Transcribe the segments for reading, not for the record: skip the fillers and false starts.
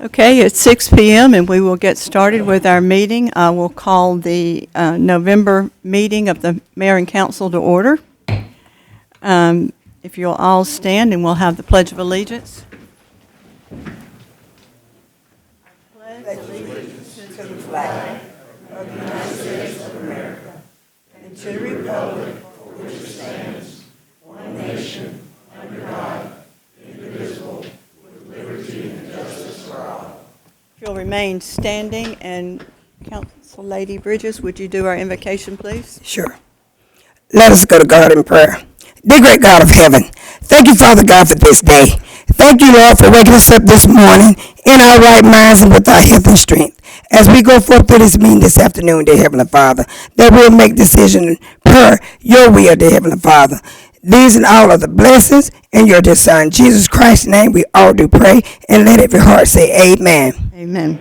Okay, it's 6 p.m. and we will get started with our meeting. I will call the November meeting of the Mayor and Council to order. If you'll all stand and we'll have the Pledge of Allegiance. Pledge allegiance to the flag of the United States of America and to the republic for which it stands, one nation, under God, indivisible, with liberty and justice for all. If you'll remain standing, and Council Lady Bridges, would you do our invocation, please? Sure. Let us go to God in prayer. Dear great God of heaven, thank you, Father God, for this day. Thank you, Lord, for waking us up this morning in our right minds and with our health and strength. As we go forth through this meeting this afternoon, dear Heavenly Father, that we'll make decisions per your will, dear Heavenly Father. These and all of the blessings in your dear Son, Jesus Christ's name, we all do pray, and let every heart say amen. Amen.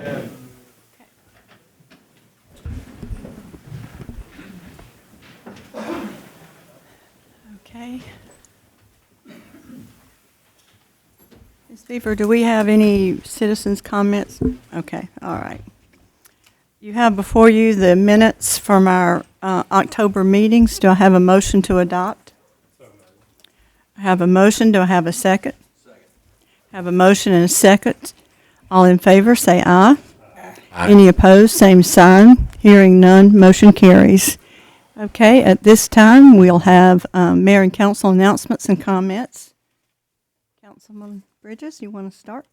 Okay. Ms. Beaver, do we have any citizens' comments? Okay, all right. You have before you the minutes from our October meetings. Do I have a motion to adopt? I have a motion. Do I have a second? Second. I have a motion and a second. All in favor, say aye. Aye. Any opposed, same sign. Hearing none, motion carries. Okay, at this time, we'll have Mayor and Council announcements and comments. Councilman Bridges, you want to start?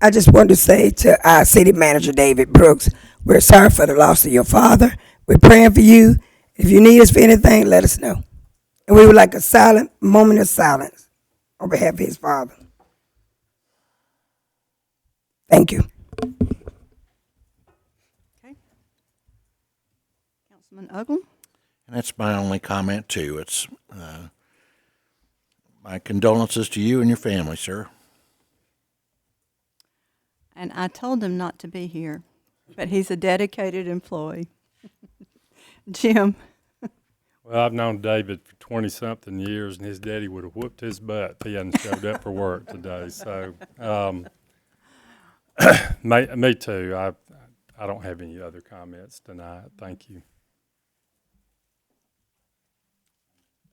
I just wanted to say to our city manager, David Brooks, we're sorry for the loss of your father. We're praying for you. If you need us for anything, let us know. And we would like a moment of silence on behalf of his father. Thank you. Okay. Councilman Uglum? And that's my only comment, too. It's my condolences to you and your family, sir. And I told him not to be here, but he's a dedicated employee. Jim? Well, I've known David for 20-something years, and his daddy would have whooped his butt if he hadn't showed up for work today. So, me too. I don't have any other comments tonight. Thank you.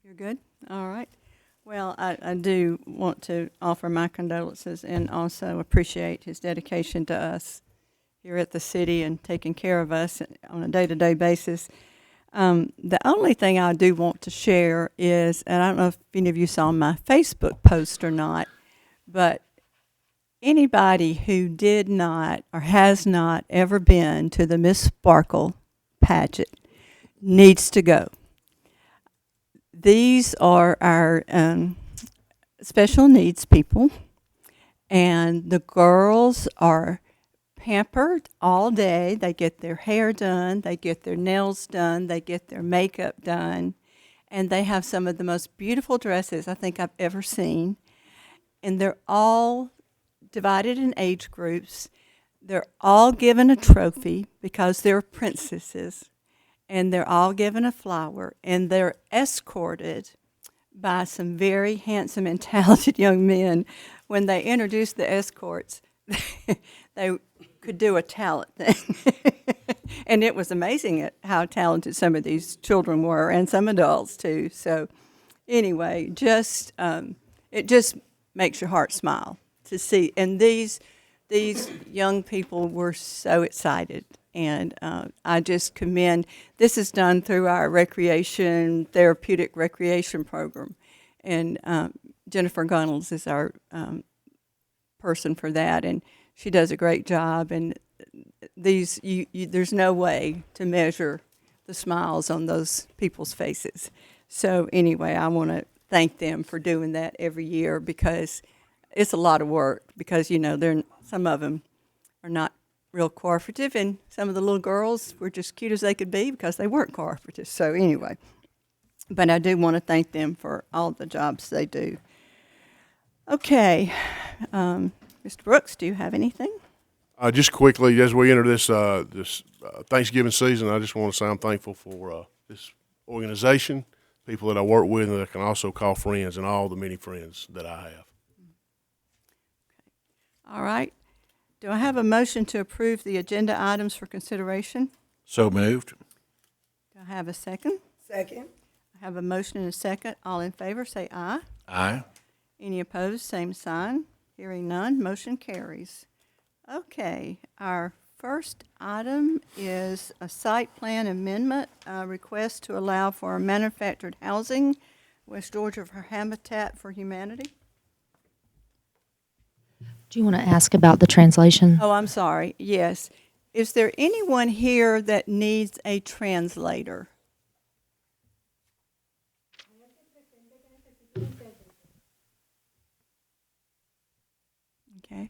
You're good? All right. Well, I do want to offer my condolences and also appreciate his dedication to us here at the city and taking care of us on a day-to-day basis. The only thing I do want to share is, and I don't know if any of you saw my Facebook post or not, but anybody who did not or has not ever been to the Miss Sparkle pageant needs to go. These are our special needs people, and the girls are pampered all day. They get their hair done, they get their nails done, they get their makeup done, and they have some of the most beautiful dresses I think I've ever seen. And they're all divided in age groups. They're all given a trophy because they're princesses. And they're all given a flower, and they're escorted by some very handsome and talented young men. When they introduced the escorts, they could do a talent thing. And it was amazing at how talented some of these children were, and some adults too. So anyway, it just makes your heart smile to see. And these young people were so excited. And I just commend, this is done through our therapeutic recreation program. And Jennifer Gunnels is our person for that, and she does a great job. And there's no way to measure the smiles on those people's faces. So anyway, I want to thank them for doing that every year, because it's a lot of work, because, some of them are not real cooperative, and some of the little girls were just cute as they could be because they weren't cooperative. So anyway, but I do want to thank them for all the jobs they do. Okay, Mr. Brooks, do you have anything? Just quickly, as we enter this Thanksgiving season, I just want to say I'm thankful for this organization, people that I work with, and that I can also call friends, and all the many friends that I have. All right. Do I have a motion to approve the agenda items for consideration? So moved. Do I have a second? Second. I have a motion and a second. All in favor, say aye. Aye. Any opposed, same sign. Hearing none, motion carries. Okay, our first item is a site plan amendment, request to allow for manufactured housing, West Georgia for Habitat for Humanity. Do you want to ask about the translation? Oh, I'm sorry, yes. Is there anyone here that needs a translator? Okay.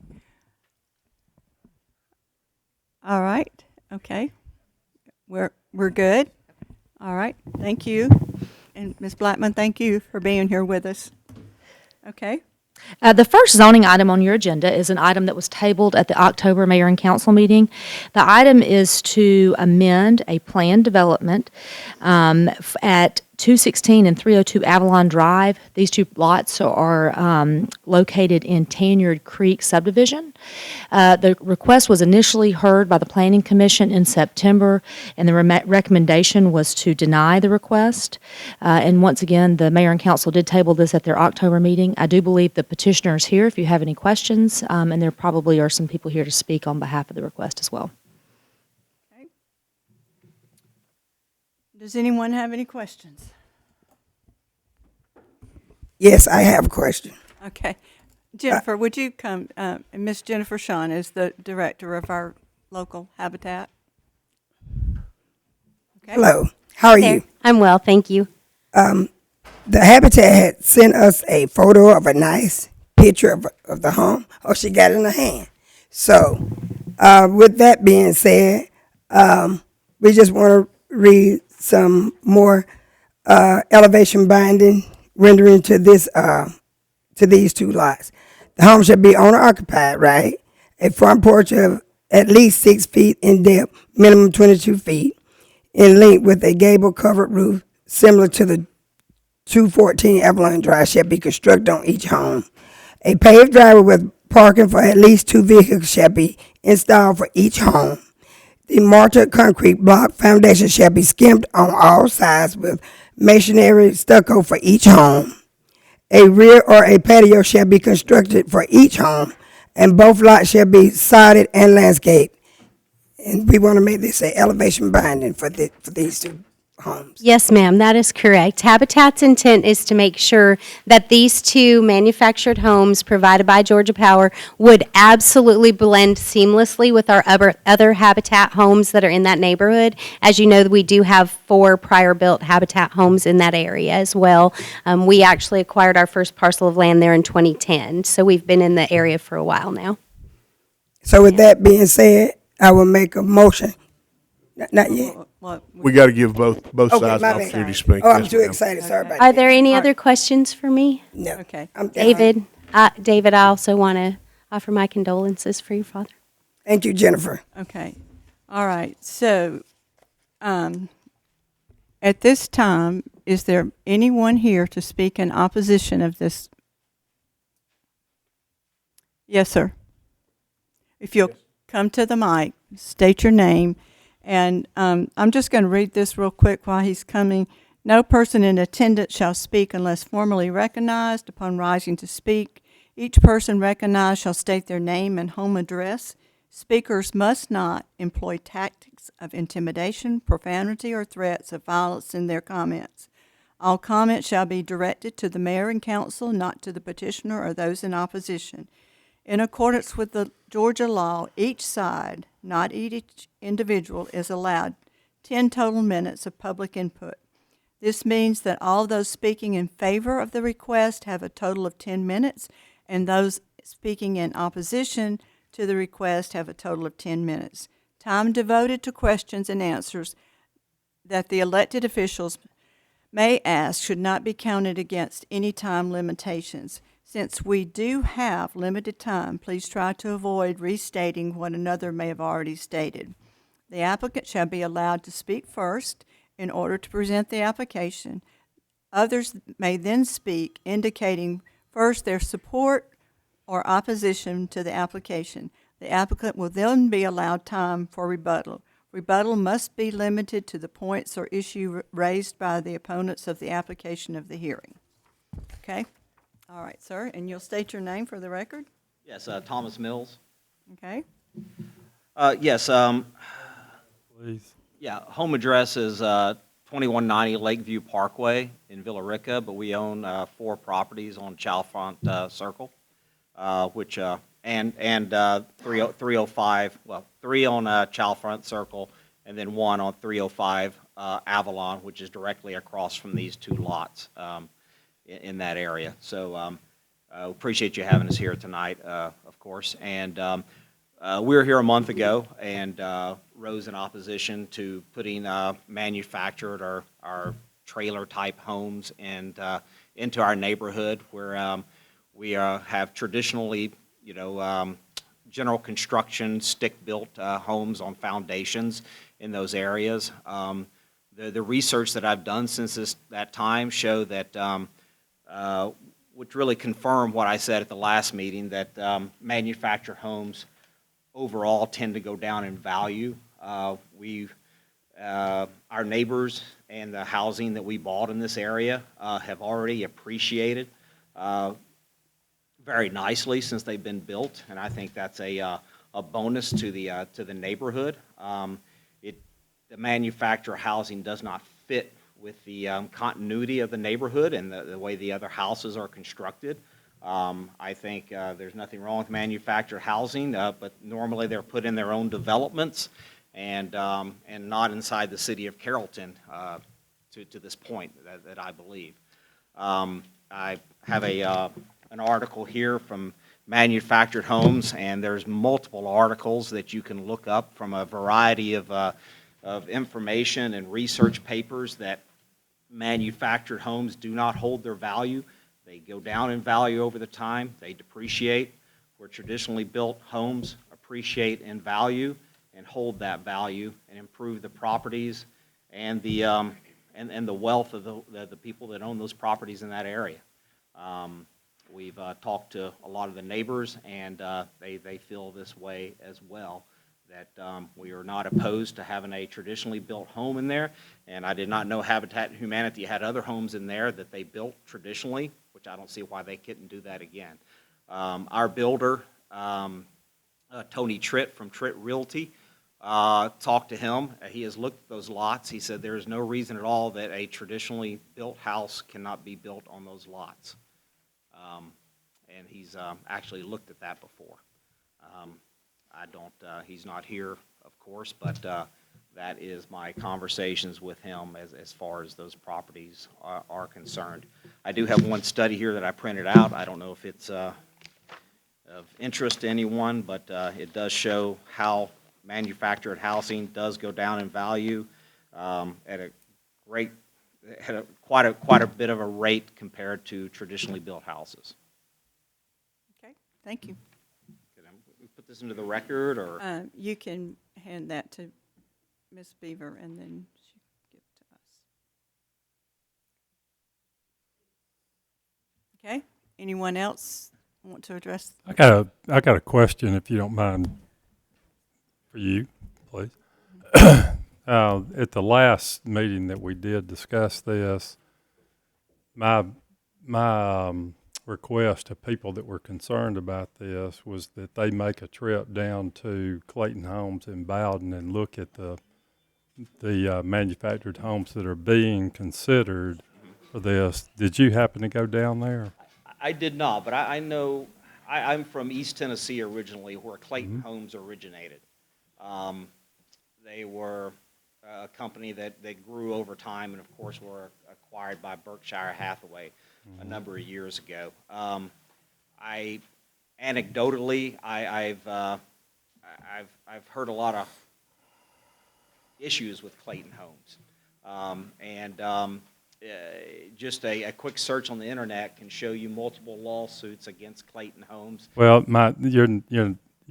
All right, okay. We're good. All right, thank you. And Ms. Blackman, thank you for being here with us. Okay. The first zoning item on your agenda is an item that was tabled at the October Mayor and Council meeting. The item is to amend a planned development at 216 and 302 Avalon Drive. These two lots are located in Tanyard Creek subdivision. The request was initially heard by the Planning Commission in September, and the recommendation was to deny the request. And once again, the Mayor and Council did table this at their October meeting. I do believe the petitioner is here if you have any questions, and there probably are some people here to speak on behalf of the request as well. Okay. Does anyone have any questions? Yes, I have a question. Okay. Jennifer, would you come, Miss Jennifer Shawn is the director of our local habitat. Okay. Hello, how are There. you? I'm well, thank you. The Habitat had sent us a photo of a nice picture of the home. Oh, she got it in her hand. So, with that being said, we just want to read some more elevation binding rendering to this to these two lots. The home should be owner occupied, right? A front porch of at least 6 feet in depth, minimum 22 feet in length, with a gable covered roof similar to the 214 Avalon Drive shall be constructed on each home. A paved driveway with parking for at least 2 vehicles shall be installed for each home. The mortar concrete block foundation shall be skimped on all sides with masonry stucco for each home. A rear or a patio shall be constructed for each home, and both lots shall be sodded and landscaped. And we want to make this an elevation binding for these two homes. Yes, ma'am, that is correct. Habitat's intent is to make sure that these two manufactured homes provided by Georgia Power would absolutely blend seamlessly with our other Habitat homes that are in that neighborhood. As you know, we do have 4 prior built Habitat homes in that area as well. We actually acquired our first parcel of land there in 2010, so we've been in the area for a while now. So with that being said, I will make a motion. Not yet. Well, We got to give both Okay, sides my an bad. opportunity to speak. Oh, I'm Yes, too ma'am. excited. Sorry about Are that. there any other questions for me? No. Okay. David, I also want to offer my condolences for your father. Thank you, Jennifer. Okay. All right. So, at this time, is there anyone here to speak in opposition of this? Yes, sir. If you'll come to the mic, state your name, and I'm just going to read this real quick while he's coming. No person in attendance shall speak unless formally recognized. Upon rising to speak, each person recognized shall state their name and home address. Speakers must not employ tactics of intimidation, profanity, or threats of violence in their comments. All comments shall be directed to the mayor and council, not to the petitioner or those in opposition. In accordance with the Georgia law, each side, not each individual, is allowed 10 total minutes of public input. This means that all those speaking in favor of the request have a total of 10 minutes, and those speaking in opposition to the request have a total of 10 minutes. Time devoted to questions and answers that the elected officials may ask should not be counted against any time limitations. Since we do have limited time, please try to avoid restating what another may have already stated. The applicant shall be allowed to speak first in order to present the application. Others may then speak, indicating first their support or opposition to the application. The applicant will then be allowed time for rebuttal. Rebuttal must be limited to the points or issue raised by the opponents of the application of the hearing. Okay? All right, sir, and you'll state your name for the record? Yes, Thomas Mills. Okay? Yes, Please. yeah, home address is 2190 Lakeview Parkway in Villa Rica, but we own 4 properties on Chalfont Circle, which, and 305, well, 3 on Chalfont Circle, and then 1 on 305 Avalon, which is directly across from these 2 lots in that area. So appreciate you having us here tonight, of course. And we were here a month ago and rose in opposition to putting manufactured or trailer-type homes into our neighborhood where we have traditionally, general construction, stick-built homes on foundations in those areas. The research that I've done since that time show that which really confirmed what I said at the last meeting, that manufactured homes overall tend to go down in value. Our neighbors and the housing that we bought in this area have already appreciated very nicely since they've been built, and I think that's a bonus to the neighborhood. The manufactured housing does not fit with the continuity of the neighborhood and the way the other houses are constructed. I think there's nothing wrong with manufactured housing, but normally they're put in their own developments and not inside the city of Carrollton to this point that I believe. I have an article here from Manufactured Homes, and there's multiple articles that you can look up from a variety of information and research papers that manufactured homes do not hold their value. They go down in value over the time. They depreciate, where traditionally built homes appreciate in value and hold that value and improve the properties and the wealth of the people that own those properties in that area. We've talked to a lot of the neighbors, and they feel this way as well, that we are not opposed to having a traditionally built home in there. And I did not know Habitat and Humanity had other homes in there that they built traditionally, which I don't see why they couldn't do that again. Our builder, Tony Tritt from Tritt Realty, talked to him. He has looked at those lots. He said there is no reason at all that a traditionally built house cannot be built on those lots. And he's actually looked at that before. He's not here, of course, but that is my conversations with him as far as those properties are concerned. I do have one study here that I printed out. I don't know if it's of interest to anyone, but it does show how manufactured housing does go down in value at quite a bit of a rate compared to traditionally built houses. Okay, thank you. Can we put this into the record, or? You can hand that to Ms. Beaver, and then she can give it to us. Okay, anyone else want to address? I got a question, if you don't mind, for you, please. At the last meeting that we did discuss this, my request to people that were concerned about this was that they make a trip down to Clayton Homes in Bowden and look at the manufactured homes that are being considered for this. Did you happen to go down there? I did not, but I know I'm from East Tennessee originally, where Clayton Homes originated. They were a company that grew over time, and of course were acquired by Berkshire Hathaway a number of years ago. Anecdotally, I've heard a lot of issues with Clayton Homes, just a quick search on the internet can show you multiple lawsuits against Clayton Homes. Well,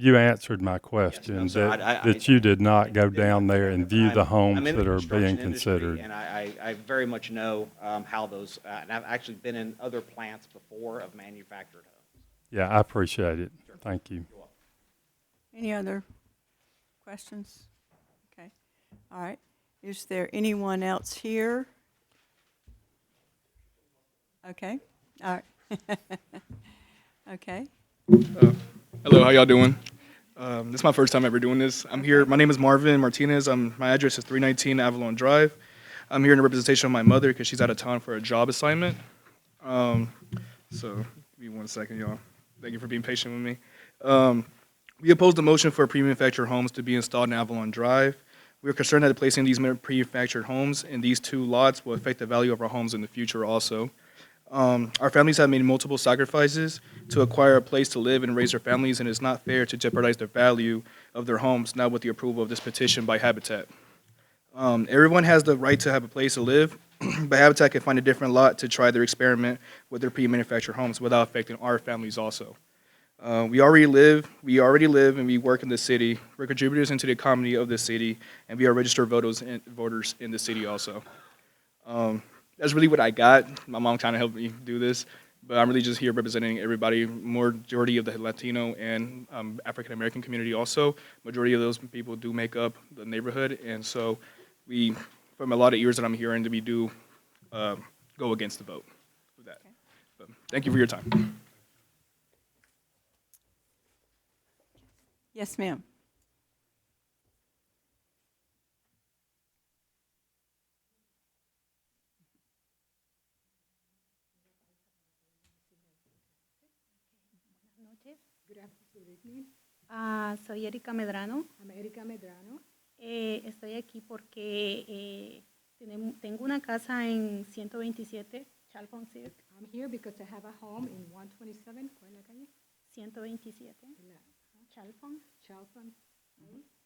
you answered my question, Yes, no, sir. that you did not go down there and view the homes I'm in the that are being construction industry, considered. and I very much know how those, and I've actually been in other plants before of manufactured homes. Yeah, I appreciate it. Thank you. Any other questions? Okay, all right. Is there anyone else here? Okay, all right. Okay, Hello, how y'all doing? This is my first time ever doing this. I'm here. My name is Marvin Martinez. My address is 319 Avalon Drive. I'm here in representation of my mother because she's out of town for a job assignment. So, give me 1 second, y'all. Thank you for being patient with me. We oppose the motion for pre-manufactured homes to be installed in Avalon Drive. We are concerned that placing these pre-manufactured homes in these two lots will affect the value of our homes in the future also. Our families have made multiple sacrifices to acquire a place to live and raise their families, and it's not fair to jeopardize the value of their homes, not with the approval of this petition by Habitat. Everyone has the right to have a place to live, but Habitat can find a different lot to try their experiment with their pre-manufactured homes without affecting our families also. We already live, and we work in the city. We're contributors into the economy of the city, and we are registered voters in the city also. That's really what I got. My mom kind of helped me do this, but I'm really just here representing everybody, majority of the Latino and African American community also. Majority of those people do make up the neighborhood, and so we, from a lot of ears that I'm hearing, we do go against the vote with that. But thank you for your time. yes, ma'am. Soy Erika Medrano. I'm Erika Medrano. Estoy aquí porque tengo una casa en 127 Charlton Cirque. I'm here because I have a home in 127, ¿cuál es la calle? 127 Charlton. Charlton.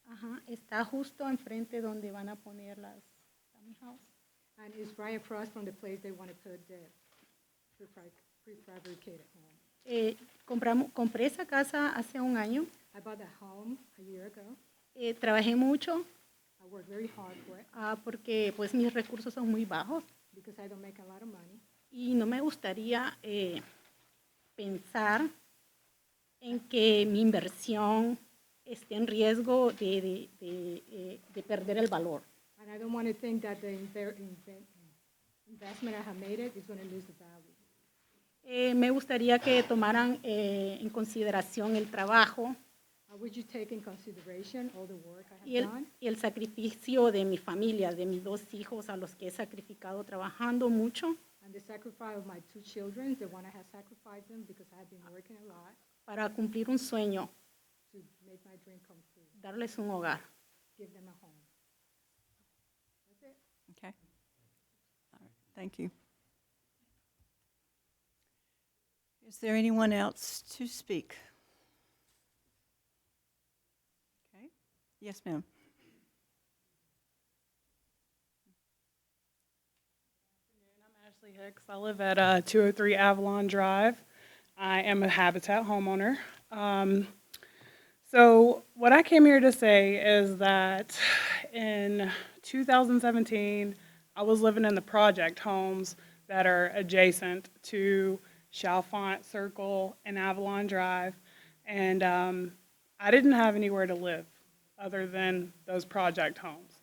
Ajá, está justo enfrente donde van a poner las tiny house. And it's right across from the place they want to put the prefabricated home. Compré esa casa hace un año. I bought the home a year ago. Trabajé mucho I worked very hard for it porque pues mis recursos son muy bajos because I don't make a lot of money. y no me gustaría pensar en que mi inversión esté en riesgo de perder el valor. And I don't want to think that the investment I have made is going to lose the value. Me gustaría que tomaran en consideración el trabajo Would you take in consideration all the work I have done? y el sacrificio de mi familia, de mis dos hijos a los que he sacrificado trabajando mucho And the sacrifice of my two children, the one I have sacrificed them because I have been working a lot para cumplir un sueño, to make my dream come true, darles un hogar. give them a home. That's it. Okay. All right. Thank you. Is there anyone else to speak? Okay. Yes, ma'am. I'm Ashley Hicks. I live at 203 Avalon Drive. I am a Habitat homeowner. So what I came here to say is that in 2017, I was living in the project homes that are adjacent to Chalfont Circle and Avalon Drive, and I didn't have anywhere to live other than those project homes.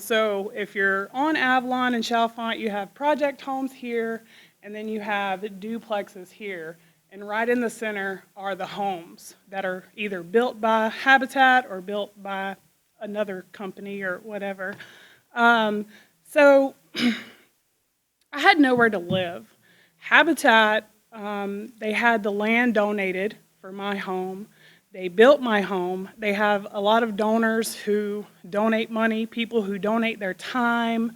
So if you're on Avalon and Chalfont, you have project homes here, and then you have duplexes here. And right in the center are the homes that are either built by Habitat or built by another company or whatever. So I had nowhere to live. Habitat, they had the land donated for my home. They built my home. They have a lot of donors who donate money, people who donate their time,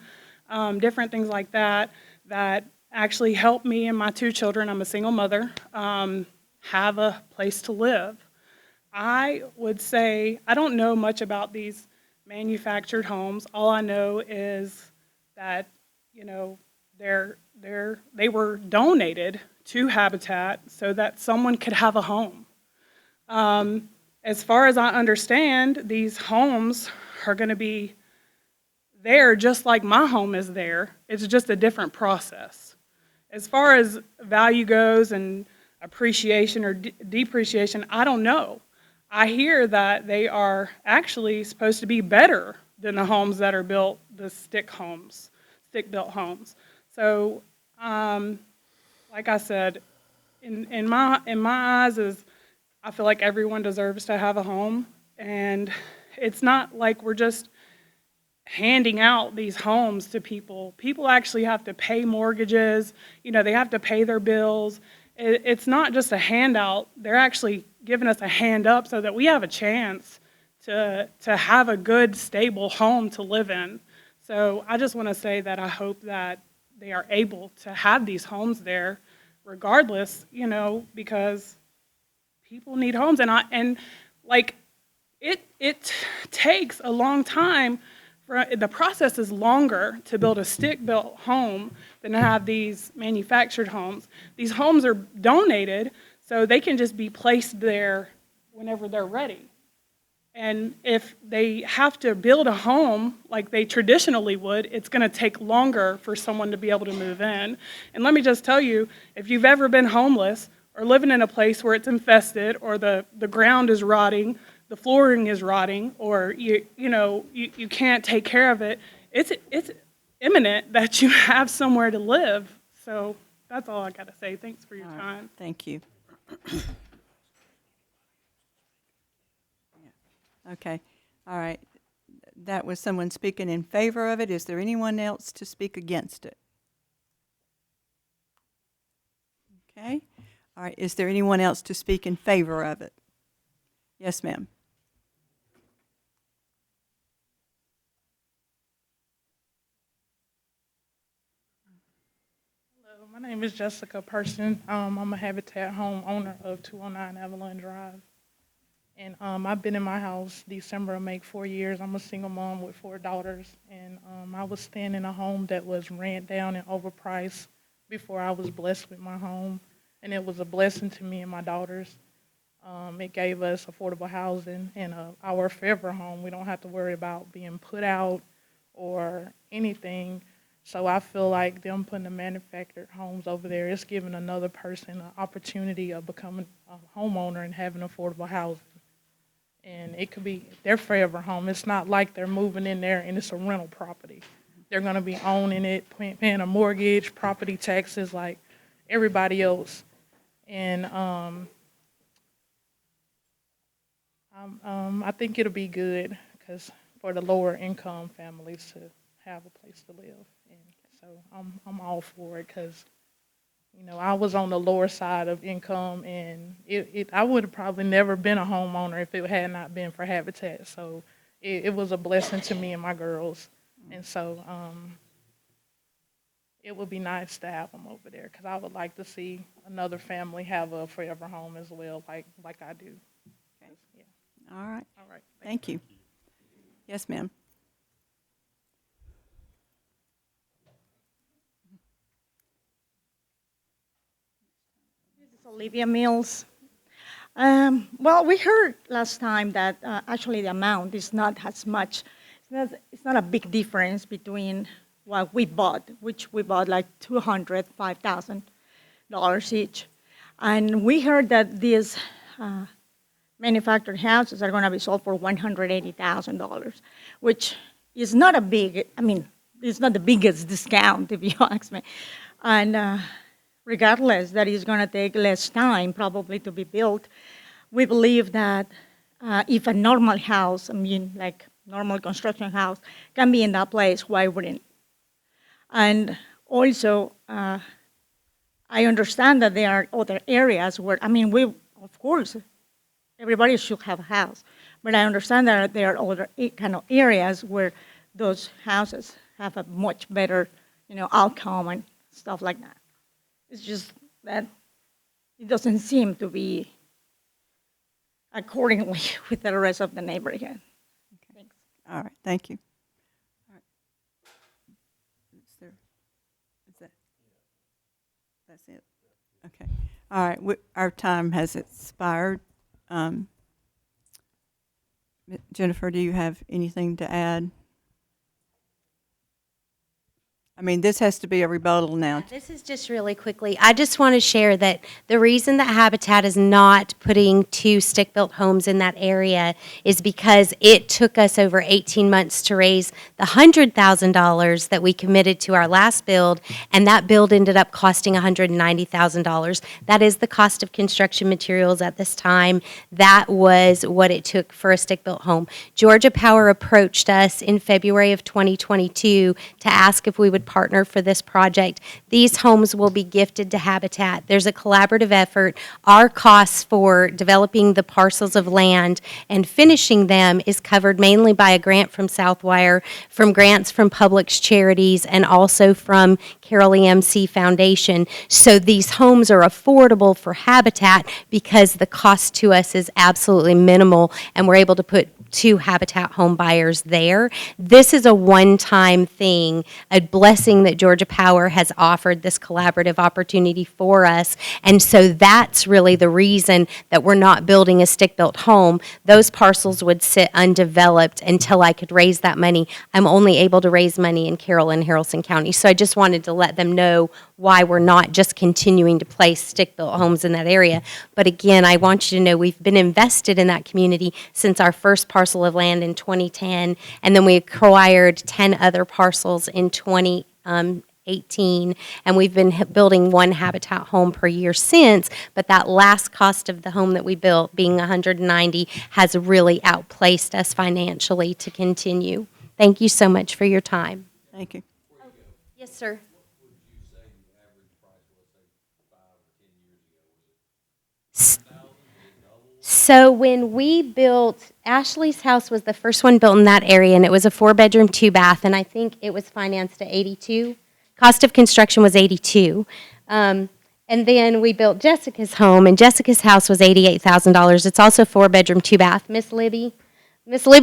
different things like that, that actually help me and my two children, I'm a single mother, have a place to live. I would say I don't know much about these manufactured homes. All I know is that, you know, they were donated to Habitat so that someone could have a home. As far as I understand, these homes are going to be there just like my home is there. It's just a different process. As far as value goes and appreciation or depreciation, I don't know. I hear that they are actually supposed to be better than the homes that are built, the stick-built homes. So, like I said, in my eyes is I feel like everyone deserves to have a home, and it's not like we're just handing out these homes to people. People actually have to pay mortgages, they have to pay their bills. It's not just a handout. They're actually giving us a hand up so that we have a chance to have a good, stable home to live in. So I just want to say that I hope that they are able to have these homes there regardless, because people need homes. And like, it takes a long time. The process is longer to build a stick-built home than to have these manufactured homes. These homes are donated, so they can just be placed there whenever they're ready. And if they have to build a home like they traditionally would, it's going to take longer for someone to be able to move in. And let me just tell you, if you've ever been homeless or living in a place where it's infested or the ground is rotting, the flooring is rotting, or you can't take care of it, it's imminent that you have somewhere to live. So that's all I got to say. Thanks for your time. Thank you. Okay. All right. That was someone speaking in favor of it. Is there anyone else to speak against it? Okay. All right. Is there anyone else to speak in favor of it? Yes, ma'am. Hello, my name is Jessica Person. I'm a Habitat home owner of 209 Avalon Drive. And I've been in my house December will make 4 years. I'm a single mom with 4 daughters. And I was staying in a home that was ran down and overpriced before I was blessed with my home. And it was a blessing to me and my daughters. It gave us affordable housing and our forever home. We don't have to worry about being put out or anything. So I feel like them putting the manufactured homes over there, it's giving another person an opportunity of becoming a homeowner and having affordable housing. And it could be their forever home. It's not like they're moving in there and it's a rental property. They're going to be owning it, paying a mortgage, property taxes like everybody else. And I think it'll be good because for the lower income families to have a place to live. And so I'm all for it because, I was on the lower side of income, and I would have probably never been a homeowner if it had not been for Habitat. So it was a blessing to me and my girls. And so it would be nice to have them over there because I would like to see another family have a forever home as well, like I do. Okay. Yeah. All right. All right. Thank you. Yes, ma'am. Olivia Mills. Well, we heard last time that actually the amount is not as much. It's not a big difference between what we bought, which we bought like $205,000 each. And we heard that these manufactured houses are going to be sold for $180,000, which is not a big, it's not the biggest discount, if you ask me. And regardless that it's going to take less time probably to be built, we believe that if a normal house, like normal construction house, can be in that place, why wouldn't? And also, I understand that there are other areas where, we, of course, everybody should have a house, but I understand that there are other kind of areas where those houses have a much better, outcome and stuff like that. It's just that it doesn't seem to be accordingly with the rest of the neighborhood. Okay. Thanks. All right. Thank you. All right. That's it? Okay. All right. Our time has expired. Jennifer, do you have anything to add? I mean, this has to be a rebuttal now. This is just really quickly. I just want to share that the reason that Habitat is not putting 2 stick-built homes in that area is because it took us over 18 months to raise the $100,000 that we committed to our last build, and that build ended up costing $190,000. That is the cost of construction materials at this time. That was what it took for a stick-built home. Georgia Power approached us in February of 2022 to ask if we would partner for this project. These homes will be gifted to Habitat. There's a collaborative effort. Our costs for developing the parcels of land and finishing them is covered mainly by a grant from Southwire, from grants from Publix charities, and also from Carroll-GA Foundation. So these homes are affordable for Habitat because the cost to us is absolutely minimal, and we're able to put 2 Habitat home buyers there. This is a one-time thing, a blessing that Georgia Power has offered this collaborative opportunity for us, and so that's really the reason that we're not building a stick-built home. Those parcels would sit undeveloped until I could raise that money. I'm only able to raise money in Carroll and Haralson County, so I just wanted to let them know why we're not just continuing to place stick-built homes in that area. But again, I want you to know we've been invested in that community since our first parcel of land in 2010, and then we acquired 10 other parcels in 2018, and we've been building 1 Habitat home per year since, but that last cost of the home that we built, being $190,000, has really outplaced us financially to continue. Thank you so much for your time. Thank you. Yes, sir. So when we built, Ashley's house was the first one built in that area, and it was a 4-bedroom, 2-bath, and I think it was financed at 82. Cost of construction was 82. And then we built Jessica's home, and Jessica's house was $88,000. It's also 4-bedroom, 2-bath. Miss Libby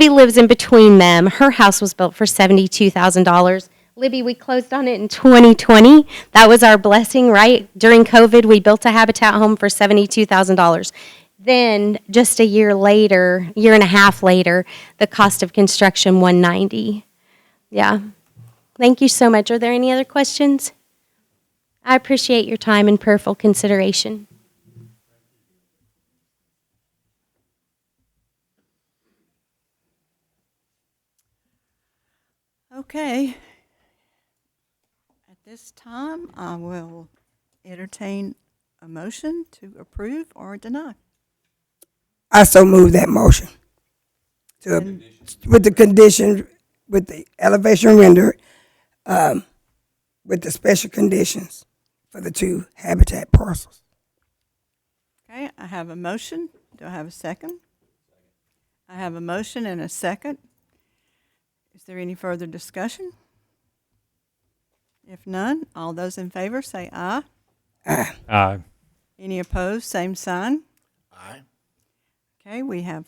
lives in between them. Her house was built for $72,000. Libby, we closed on it in 2020. That was our blessing, right? During COVID, we built a Habitat home for $72,000. Then, just a year later, year and a half later, the cost of construction, $190,000. Yeah. Thank you so much. Are there any other questions? I appreciate your time and prayerful consideration. Okay. At this time, I will entertain a motion to approve or deny. I so move that motion. With the condition, with the elevation render, with the special conditions for the 2 Habitat parcels. Okay, I have a motion. Do I have a second? I have a motion and a second. Is there any further discussion? If none, all those in favor say aye. Aye. Aye. Any opposed, same sign. Aye. Okay, we have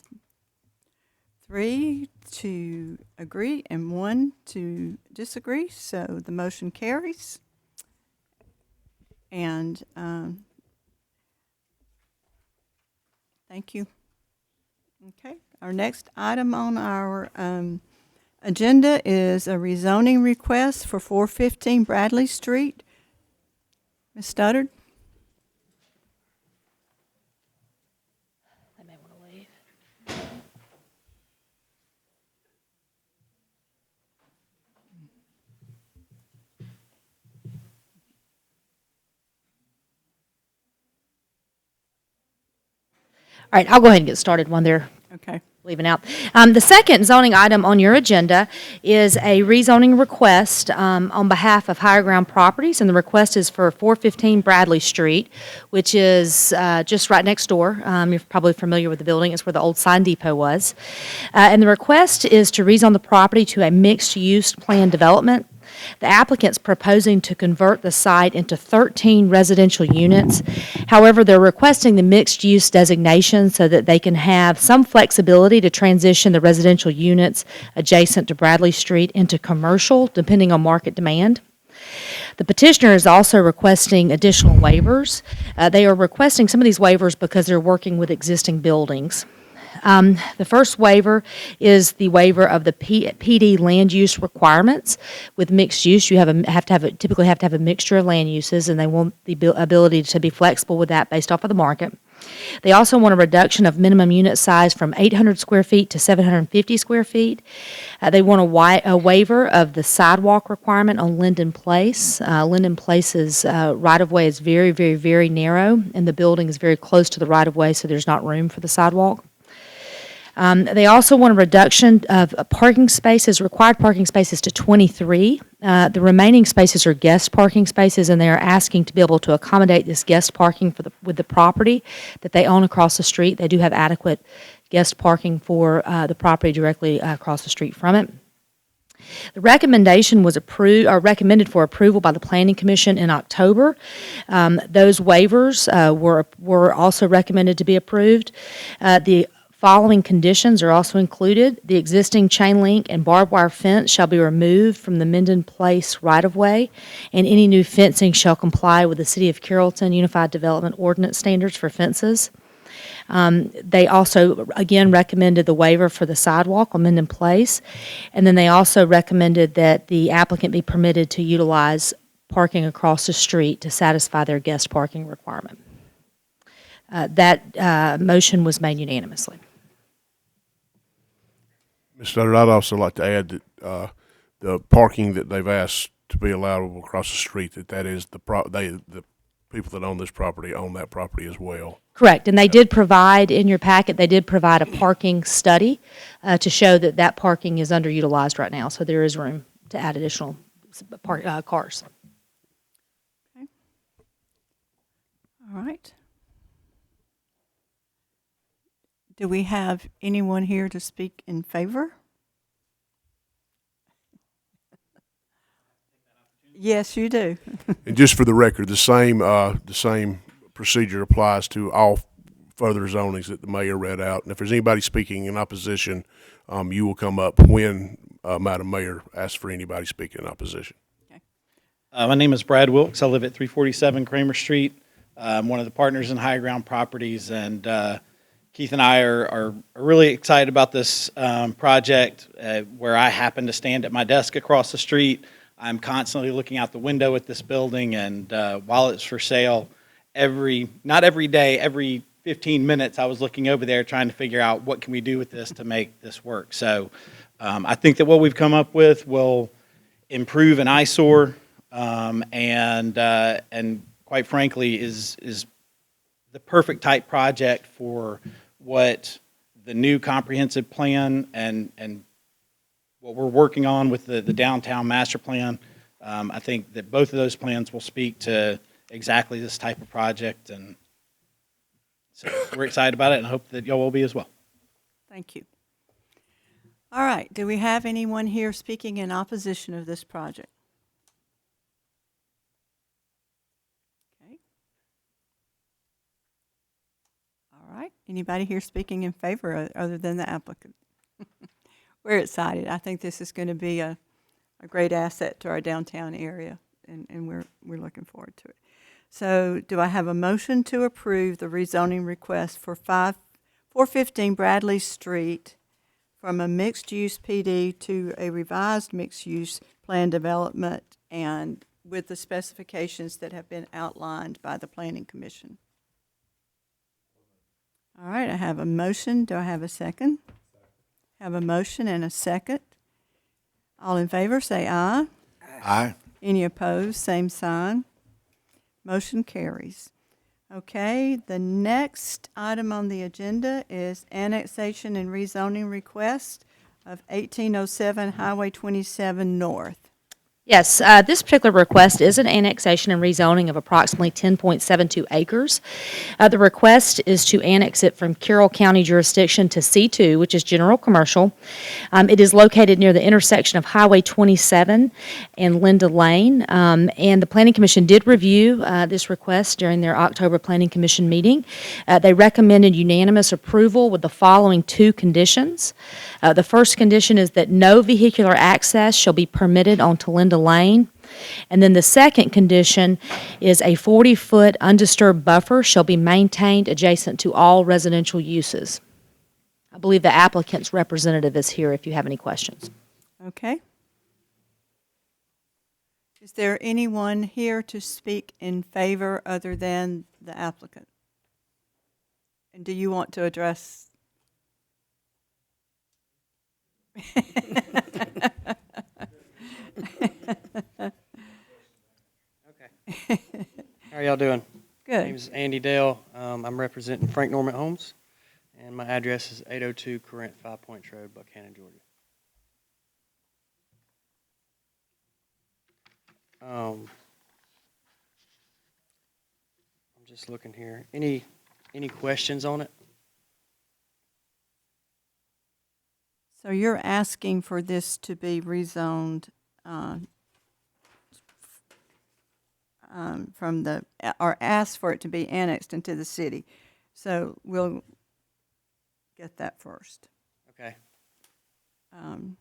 3 to agree and 1 to disagree, so the motion carries. And thank you. Okay, our next item on our agenda is a rezoning request for 415 Bradley Street. Ms. Studdard? They may want to leave. All right, I'll go ahead and get started when they're Okay. leaving out. The second zoning item on your agenda is a rezoning request on behalf of Higher Ground Properties, and the request is for 415 Bradley Street, which is just right next door. You're probably familiar with the building. It's where the old sign depot was. And the request is to rezone the property to a mixed-use planned development. The applicant's proposing to convert the site into 13 residential units. However, they're requesting the mixed-use designation so that they can have some flexibility to transition the residential units adjacent to Bradley Street into commercial, depending on market demand. The petitioner is also requesting additional waivers. They are requesting some of these waivers because they're working with existing buildings. The first waiver is the waiver of the PD land use requirements. With mixed use, you typically have to have a mixture of land uses, and they want the ability to be flexible with that based off of the market. They also want a reduction of minimum unit size from 800 square feet to 750 square feet. They want a waiver of the sidewalk requirement on Linden Place. Linden Place's right-of-way is very, very, very narrow, and the building is very close to the right-of-way, so there's not room for the sidewalk. They also want a reduction of parking spaces, required parking spaces, to 23. The remaining spaces are guest parking spaces, and they are asking to be able to accommodate this guest parking with the property that they own across the street. They do have adequate guest parking for the property directly across the street from it. The recommendation was recommended for approval by the Planning Commission in October. Those waivers were also recommended to be approved. The following conditions are also included. The existing chain link and barbed wire fence shall be removed from the Minden Place right-of-way, and any new fencing shall comply with the City of Carrollton Unified Development Ordinance standards for fences. They also, again, recommended the waiver for the sidewalk on Minden Place, and then they also recommended that the applicant be permitted to utilize parking across the street to satisfy their guest parking requirement. That motion was made unanimously. Mr. Sutter, I'd also like to add that the parking that they've asked to be allowable across the street, that is the people that own this property own that property as well. Correct, and they did provide, in your packet, they did provide a parking study to show that parking is underutilized right now, so there is room to add additional cars. Okay. All right. Do we have anyone here to speak in favor? Yes, you do. And just for the record, the same procedure applies to all further zonings that the mayor read out. And if there's anybody speaking in opposition, you will come up when Madam Mayor asks for anybody speaking in opposition. Okay. My name is Brad Wilkes. I live at 347 Kramer Street. I'm one of the partners in High Ground Properties, and Keith and I are really excited about this project where I happen to stand at my desk across the street. I'm constantly looking out the window at this building, and while it's for sale, not every day, every 15 minutes, I was looking over there trying to figure out what can we do with this to make this work. So I think that what we've come up with will improve an eyesore and quite frankly is the perfect type project for what the new comprehensive plan and what we're working on with the downtown master plan. I think that both of those plans will speak to exactly this type of project, and so we're excited about it and hope that y'all will be as well. Thank you. All right, do we have anyone here speaking in opposition of this project? Okay. All right, anybody here speaking in favor other than the applicant? We're excited. I think this is going to be a great asset to our downtown area, and we're looking forward to it. So do I have a motion to approve the rezoning request for 415 Bradley Street from a mixed-use PD to a revised mixed-use plan development, and with the specifications that have been outlined by the Planning Commission? All right, I have a motion. Do I have a second? Have a motion and a second. All in favor, say aye. Aye. Any opposed, same sign. Motion carries. Okay, the next item on the agenda is annexation and rezoning request of 1807 Highway 27 North. Yes, this particular request is an annexation and rezoning of approximately 10.72 acres. The request is to annex it from Carroll County jurisdiction to C2, which is general commercial. It is located near the intersection of Highway 27 and Linda Lane, and the Planning Commission did review this request during their October Planning Commission meeting. They recommended unanimous approval with the following two conditions. The first condition is that no vehicular access shall be permitted onto Linda Lane. And then the second condition is a 40-foot undisturbed buffer shall be maintained adjacent to all residential uses. I believe the applicant's representative is here if you have any questions. Okay. Is there anyone here to speak in favor other than the applicant? And do you want to address? How are y'all doing? Good. My name is Andy Dale. I'm representing Frank Norman Homes, and my address is 802 Corinth 5 Points Road, Buchanan, Georgia. I'm just looking here. Any questions on it? So you're asking for this to be rezoned from the, or ask for it to be annexed into the city. So we'll get that first. Okay. And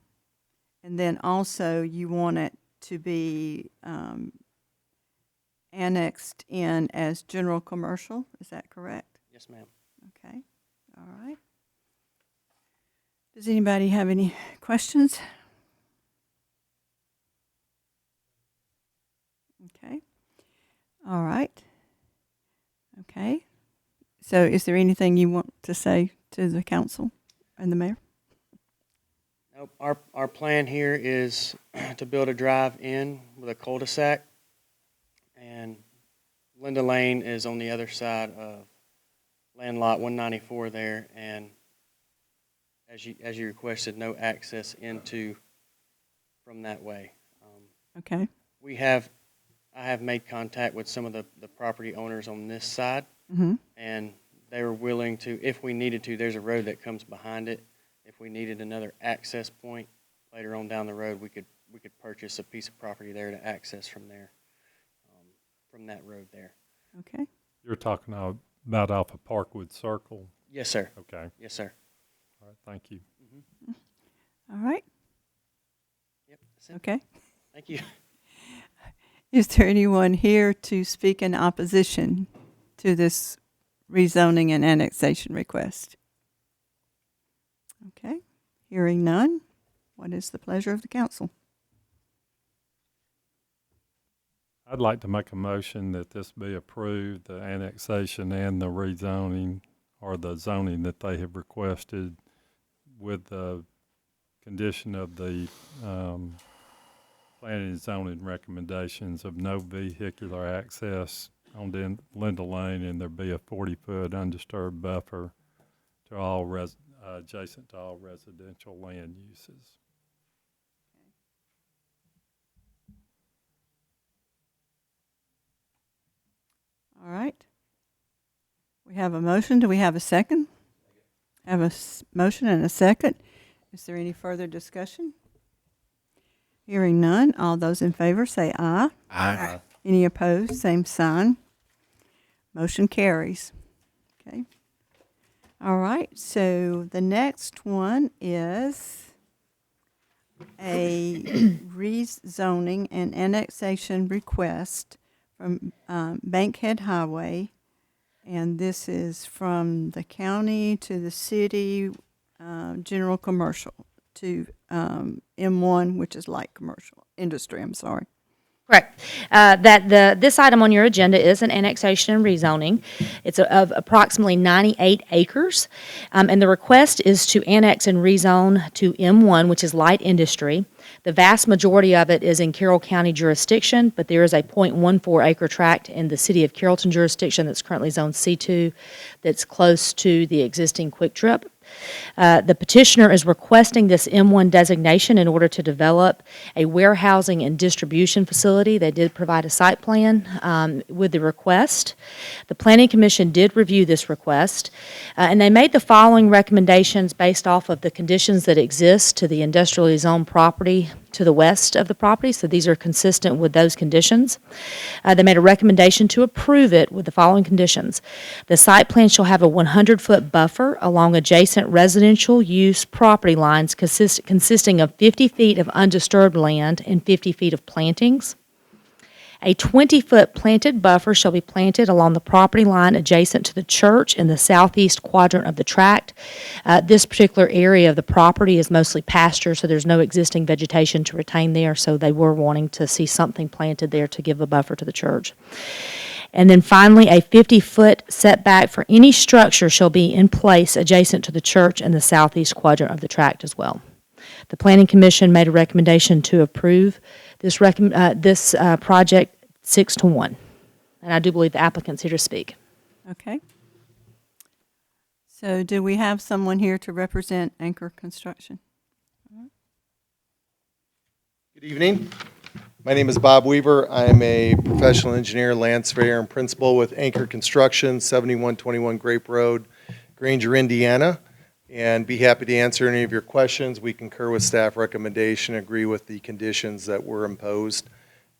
then also you want it to be annexed in as general commercial, is that correct? Yes, ma'am. Okay, all right. Does anybody have any questions? Okay, all right. Okay, so is there anything you want to say to the council and the mayor? Nope. Our plan here is to build a drive-in with a cul-de-sac, and Linda Lane is on the other side of land lot 194 there, and as you requested, no access into from that way. Okay. I have made contact with some of the property owners on this side, and they were willing to, if we needed to, there's a road that comes behind it. If we needed another access point later on down the road, we could purchase a piece of property there to access from there, from that road there. Okay. You're talking about off of Parkwood Circle? Yes, sir. Okay. Yes, sir. All right, thank you. All right. Yep. That's it. Okay. Thank you. Is there anyone here to speak in opposition to this rezoning and annexation request? Okay, hearing none, what is the pleasure of the council? I'd like to make a motion that this be approved, the annexation and the rezoning, or the zoning that they have requested, with the condition of the planning and zoning recommendations of no vehicular access on Linda Lane, and there be a 40-foot undisturbed buffer to all adjacent to all residential land uses. All right. We have a motion. Do we have a second? Have a motion and a second. Is there any further discussion? Hearing none, all those in favor say aye. Aye. Any opposed, same sign. Motion carries. Okay. All right, so the next one is a rezoning and annexation request from Bankhead Highway. And this is from the county to the city, general commercial, to M1, which is light commercial, industry, I'm sorry. Correct. This item on your agenda is an annexation and rezoning. It's of approximately 98 acres, and the request is to annex and rezone to M1, which is light industry. The vast majority of it is in Carroll County jurisdiction, but there is a 0.14 acre tract in the city of Carrollton jurisdiction that's currently zoned C2 that's close to the existing Quick Trip. The petitioner is requesting this M1 designation in order to develop a warehousing and distribution facility. They did provide a site plan with the request. The Planning Commission did review this request, and they made the following recommendations based off of the conditions that exist to the industrially zoned property to the west of the property, so these are consistent with those conditions. They made a recommendation to approve it with the following conditions. The site plan shall have a 100-foot buffer along adjacent residential use property lines consisting of 50 feet of undisturbed land and 50 feet of plantings. A 20-foot planted buffer shall be planted along the property line adjacent to the church in the southeast quadrant of the tract. This particular area of the property is mostly pasture, so there's no existing vegetation to retain there, so they were wanting to see something planted there to give a buffer to the church. And then finally, a 50-foot setback for any structure shall be in place adjacent to the church in the southeast quadrant of the tract as well. The Planning Commission made a recommendation to approve this project 6-1. And I do believe the applicant's here to speak. Okay. So do we have someone here to represent Anchor Construction? Good evening. My name is Bob Weaver. I'm a professional engineer, land surveyor, and principal with Anchor Construction, 7121 Grape Road, Granger, Indiana, and be happy to answer any of your questions. We concur with staff recommendation, agree with the conditions that were imposed,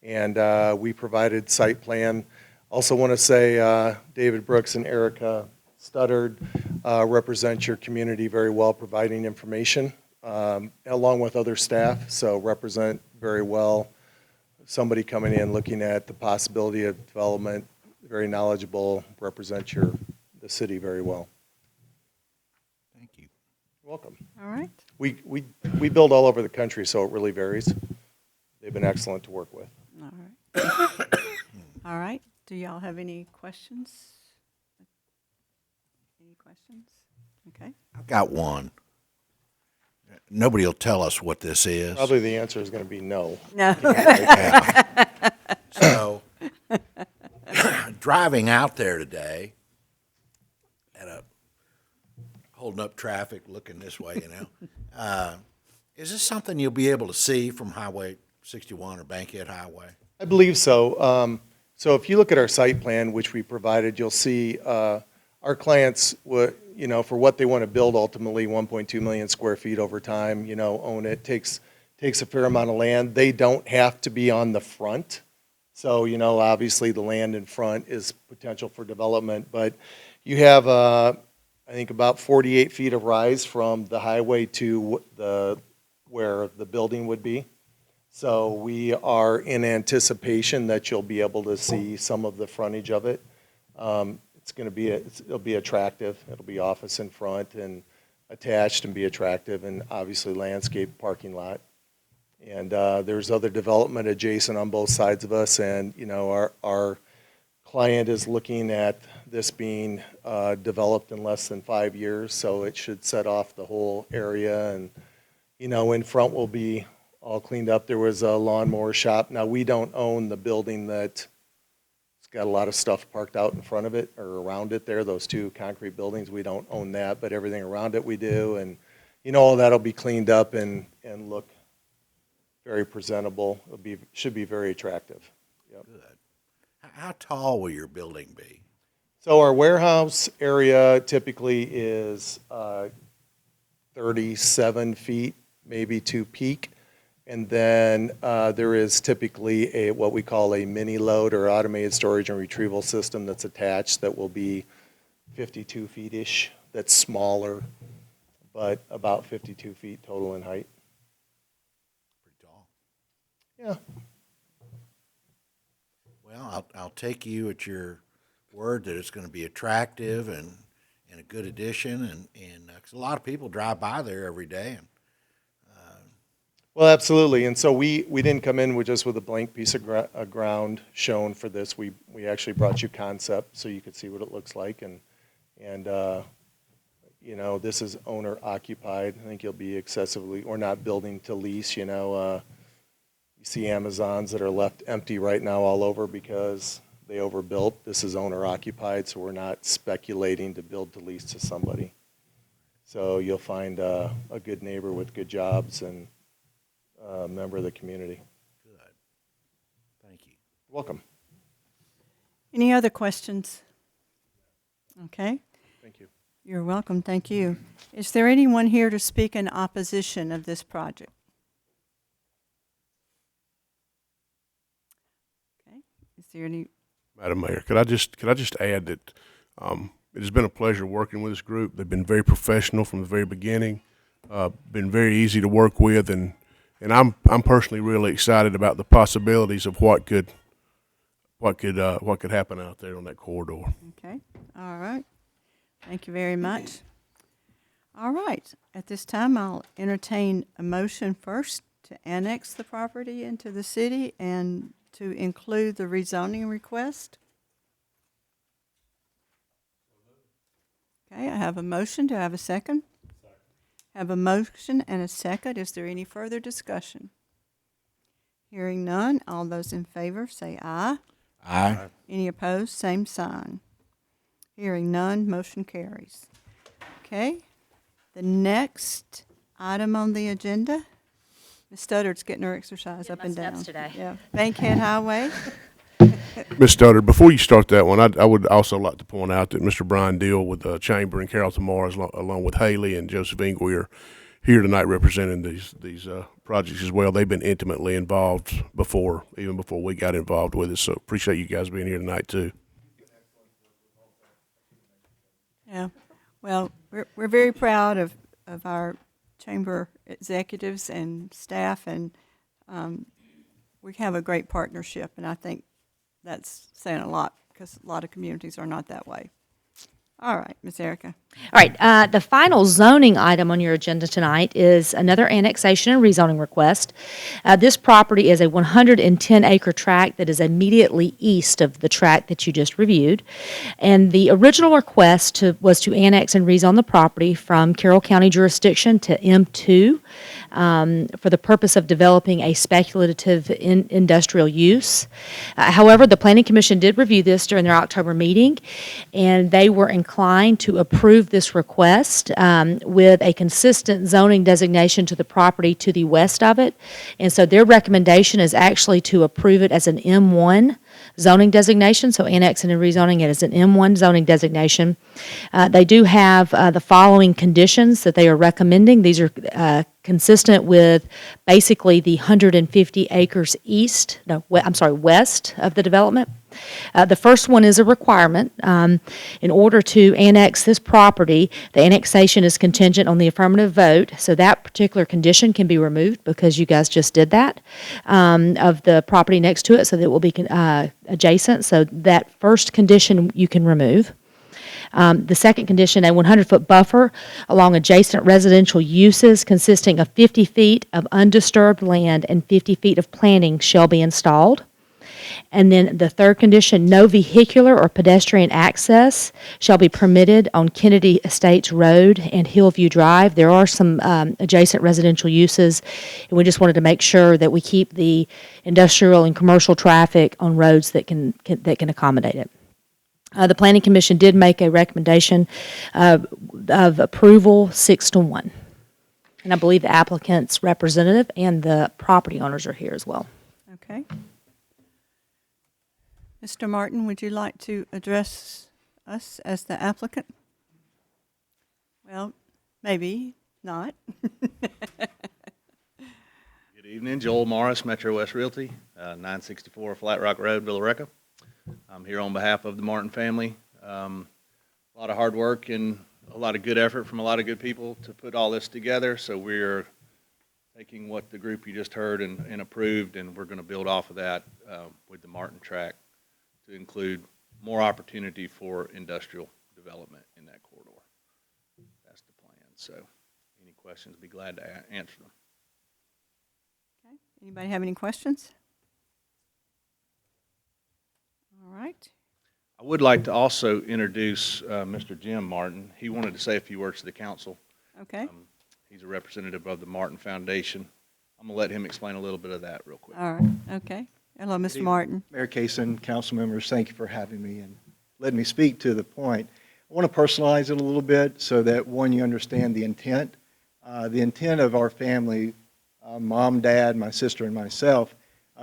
and we provided site plan. Also want to say David Brooks and Erica Studdard represent your community very well, providing information along with other staff, so represent very well somebody coming in looking at the possibility of development, very knowledgeable, represent the city very well. Thank you. You're welcome. All right. We build all over the country, so it really varies. They've been excellent to work with. All right. All right. Do y'all have any questions? Any questions? Okay. I've got one. Nobody will tell us what this is. Probably the answer is going to be no. No. So, driving out there today, holding up traffic, looking this way, is this something you'll be able to see from Highway 61 or Bankhead Highway? I believe so. So if you look at our site plan, which we provided, you'll see our clients would, for what they want to build, ultimately 1.2 million square feet over time, own it, takes a fair amount of land. They don't have to be on the front. So, obviously the land in front is potential for development, but you have, I think about 48 feet of rise from the highway to where the building would be. So we are in anticipation that you'll be able to see some of the frontage of it. It's going to be it'll be attractive. It'll be office in front and attached and be attractive, and obviously landscape parking lot. And there's other development adjacent on both sides of us, and our client is looking at this being developed in less than 5 years, so it should set off the whole area. And in front will be all cleaned up. There was a lawnmower shop. Now we don't own the building that got a lot of stuff parked out in front of it or around it there, those two concrete buildings. We don't own that, but everything around it we do. And, all that'll be cleaned up and look very presentable. Should be very attractive. Yep. Good. How tall will your building be? So our warehouse area typically is 37 feet, maybe to peak. And then there is typically what we call a mini load or automated storage and retrieval system that's attached that will be 52 feet-ish. That's smaller, but about 52 feet total in height. Pretty tall. Yeah. Well, I'll take you at your word that it's going to be attractive and a good addition, and 'cause a lot of people drive by there every day. Well, absolutely. And so we didn't come in with just with a blank piece of ground shown for this. We actually brought you concept so you could see what it looks like. And this is owner occupied. I think you'll be excessively, or not building to lease. You see Amazons that are left empty right now all over because they overbuilt. This is owner occupied, so we're not speculating to build to lease to somebody. So you'll find a good neighbor with good jobs and a member of the community. Good. Thank you. Welcome. Any other questions? Okay. Thank you. You're welcome. Thank you. Is there anyone here to speak in opposition of this project? Okay. Is there any? Madam Mayor, could I just add that it has been a pleasure working with this group. They've been very professional from the very beginning, been very easy to work with, and I'm personally really excited about the possibilities of what could what could happen out there on that corridor. Okay, all right. Thank you very much. All right, at this time, I'll entertain a motion first to annex the property into the city and to include the rezoning request. Okay, I have a motion. Do I have a second? Have a motion and a second. Is there any further discussion? Hearing none, all those in favor say aye. Aye. Any opposed, same sign. Hearing none, motion carries. Okay, the next item on the agenda, Ms. Studdard's getting her exercise Did up my and down. steps today. Yeah, Bankhead Highway. Ms. Studdard, before you start that one, I would also like to point out that Mr. Brian Deal with the Chamber in Carrollton Mars, along with Haley and Joseph Ingwe, are here tonight representing these projects as well. They've been intimately involved even before we got involved with it. So appreciate you guys being here tonight too. Yeah, well, we're very proud of our chamber executives and staff, and we have a great partnership, and I think that's saying a lot because a lot of communities are not that way. All right, Ms. Erica. All right, the final zoning item on your agenda tonight is another annexation and rezoning request. This property is a 110-acre tract that is immediately east of the tract that you just reviewed. And the original request was to annex and rezone the property from Carroll County jurisdiction to M2 for the purpose of developing a speculative industrial use. However, the Planning Commission did review this during their October meeting, and they were inclined to approve this request with a consistent zoning designation to the property to the west of it. And so their recommendation is actually to approve it as an M1 zoning designation, so annexing and rezoning it as an M1 zoning designation. They do have the following conditions that they are recommending. These are consistent with basically the 150 acres west of the development. The first one is a requirement. In order to annex this property, the annexation is contingent on the affirmative vote, so that particular condition can be removed because you guys just did that, of the property next to it, so that it will be adjacent. So that first condition you can remove. The second condition, a 100-foot buffer along adjacent residential uses consisting of 50 feet of undisturbed land and 50 feet of planting shall be installed. And then the third condition, no vehicular or pedestrian access shall be permitted on Kennedy Estates Road and Hillview Drive. There are some adjacent residential uses, and we just wanted to make sure that we keep the industrial and commercial traffic on roads that can accommodate it. The Planning Commission did make a recommendation of approval 6-1. And I believe the applicant's representative and the property owners are here as well. Okay. Mr. Martin, would you like to address us as the applicant? Well, maybe not. Good evening, Joel Morris, Metro West Realty, 964 Flat Rock Road, Villa-Rica. I'm here on behalf of the Martin family. A lot of hard work and a lot of good effort from a lot of good people to put all this together. So we're taking what the group you just heard and approved, and we're going to build off of that with the Martin tract to include more opportunity for industrial development in that corridor. That's the plan. So any questions, I'd be glad to answer them. Okay. Anybody have any questions? All right. I would like to also introduce Mr. Jim Martin. He wanted to say a few words to the council. Okay. He's a representative of the Martin Foundation. I'm going to let him explain a little bit of that real quick. All right. Okay. Hello, Mr. Martin. Mayor Kaysen, council members, thank you for having me and letting me speak to the point. I want to personalize it a little bit so that, one, you understand the intent. The intent of our family, mom, dad, my sister, and myself,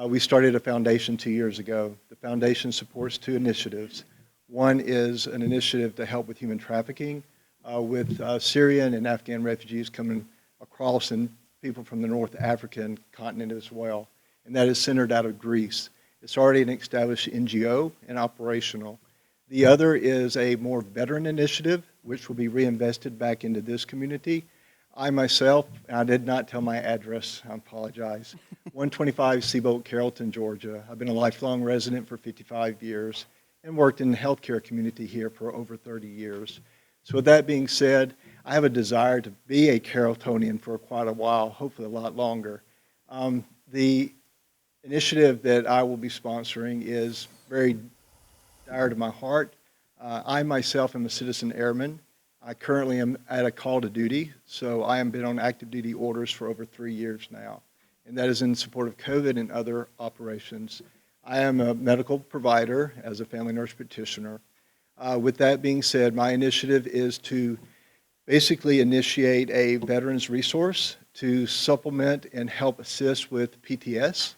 we started a foundation 2 years ago. The foundation supports two initiatives. One is an initiative to help with human trafficking with Syrian and Afghan refugees coming across and people from the North African continent as well. And that is centered out of Greece. It's already an established NGO and operational. The other is a more veteran initiative, which will be reinvested back into this community. I myself, and I did not tell my address, I apologize. 125 Seabolt, Carrollton, Georgia. I've been a lifelong resident for 55 years and worked in the healthcare community here for over 30 years. So with that being said, I have a desire to be a Carrolltonian for quite a while, hopefully a lot longer. The initiative that I will be sponsoring is very dear to my heart. I myself am a citizen airman. I currently am at a call to duty, so I have been on active duty orders for over 3 years now, and that is in support of COVID and other operations. I am a medical provider as a family nurse practitioner. With that being said, my initiative is to basically initiate a veterans resource to supplement and help assist with PTS,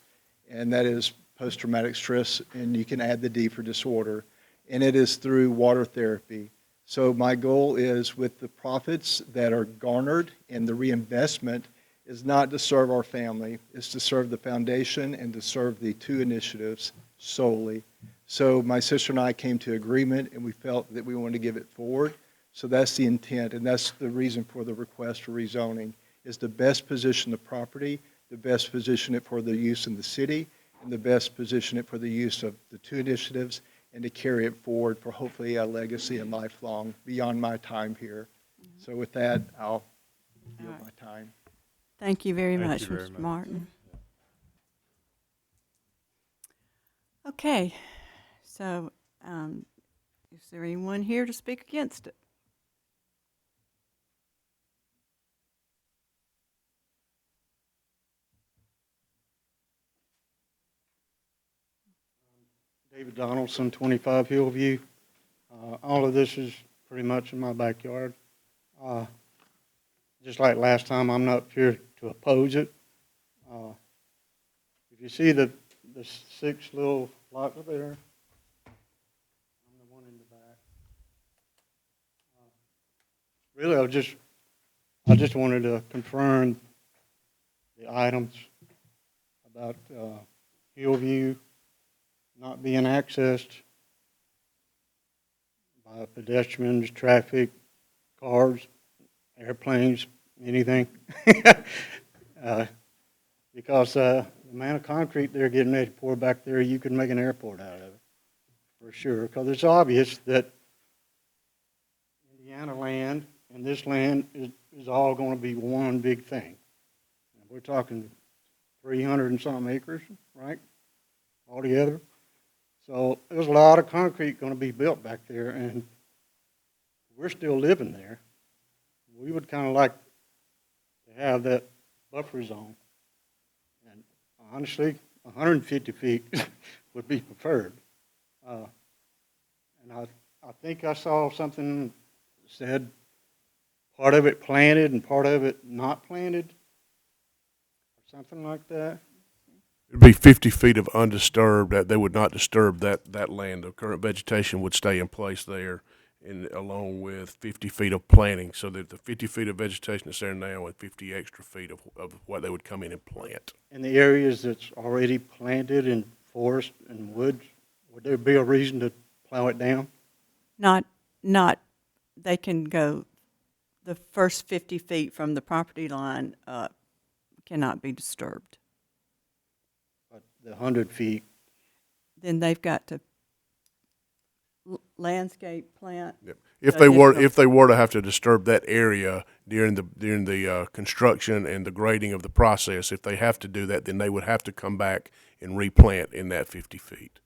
and that is post-traumatic stress, and you can add the D for disorder, and it is through water therapy. So my goal is, with the profits that are garnered and the reinvestment, is not to serve our family, it's to serve the foundation and to serve the two initiatives solely. So my sister and I came to agreement, and we felt that we wanted to give it forward. So that's the intent, and that's the reason for the request for rezoning, is to best position the property, to best position it for the use in the city, and the best position it for the use of the two initiatives, and to carry it forward for hopefully a legacy and lifelong beyond my time here. So with that, I'll yield my time. Thank you very Thank much, you very Mr. much. Martin. Okay, so is there anyone here to speak against it? David Donaldson, 25 Hillview. All of this is pretty much in my backyard. Just like last time, I'm not here to oppose it. If you see the 6 little lots there, I'm the one in the back. Really, I just wanted to confirm the items about Hillview not being accessed by pedestrians, traffic, cars, airplanes, anything. Because the amount of concrete they're getting ready to pour back there, you could make an airport out of it, for sure. Because it's obvious that Indiana land and this land is all going to be one big thing. We're talking 300 and something acres, right, altogether. So there's a lot of concrete going to be built back there, and we're still living there. We would kind of like to have that buffer zone. And honestly, 150 feet would be preferred. And I think I saw something that said part of it planted and part of it not planted, or something like that. It'd be 50 feet of undisturbed, that they would not disturb that land. The current vegetation would stay in place there, and along with 50 feet of planting, so that the 50 feet of vegetation that's there now and 50 extra feet of what they would come in and plant. In the areas that's already planted in forest and woods, would there be a reason to plow it down? Not, they can go, the first 50 feet from the property line up cannot be disturbed. But the 100 feet, Then they've got to landscape plant. Yep. If they were to have to disturb that area during the construction and the grading of the process, if they have to do that, then they would have to come back and replant in that 50 feet.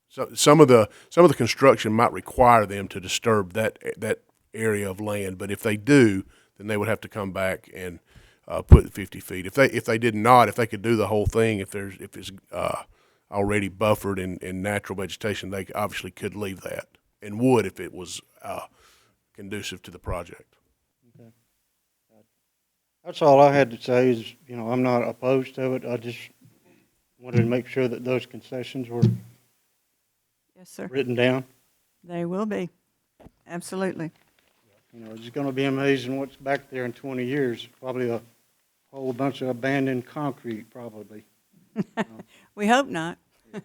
So some of the construction might require them to disturb that area of land, but if they do, then they would have to come back and put 50 feet. If they did not, if they could do the whole thing, if it's already buffered in natural vegetation, they obviously could leave that, and would if it was conducive to the project. okay. That's all I had to say is, I'm not opposed to it. I just wanted to make sure that those concessions were Yes, sir. written down. They will be. Absolutely. It's going to be amazing what's back there in 20 years. Probably a whole bunch of abandoned concrete, probably. We hope not. All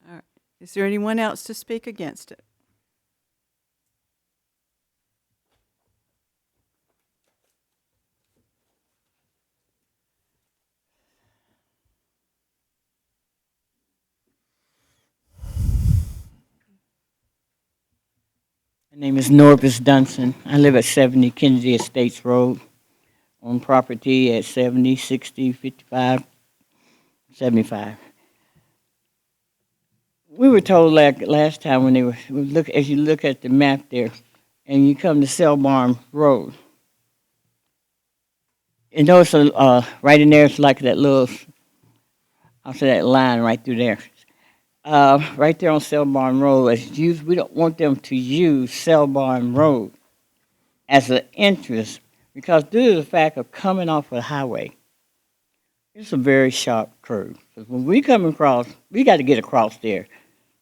right. Is there anyone else to speak against it? name is Norbis Dunson. I live at 70 Kennedy Estates Road, on property at 70, 60, 55, 75. We were told like last time when they were look as you look at the map there, and you come to Selbarn Road. You know, it's right in there. It's like that little, I'll say that line right through there. Right there on Selbarn Road, we don't want them to use Selbarn Road as an entrance because due to the fact of coming off of the highway, it's a very sharp curve. 'Cause when we come across, we got to get across there.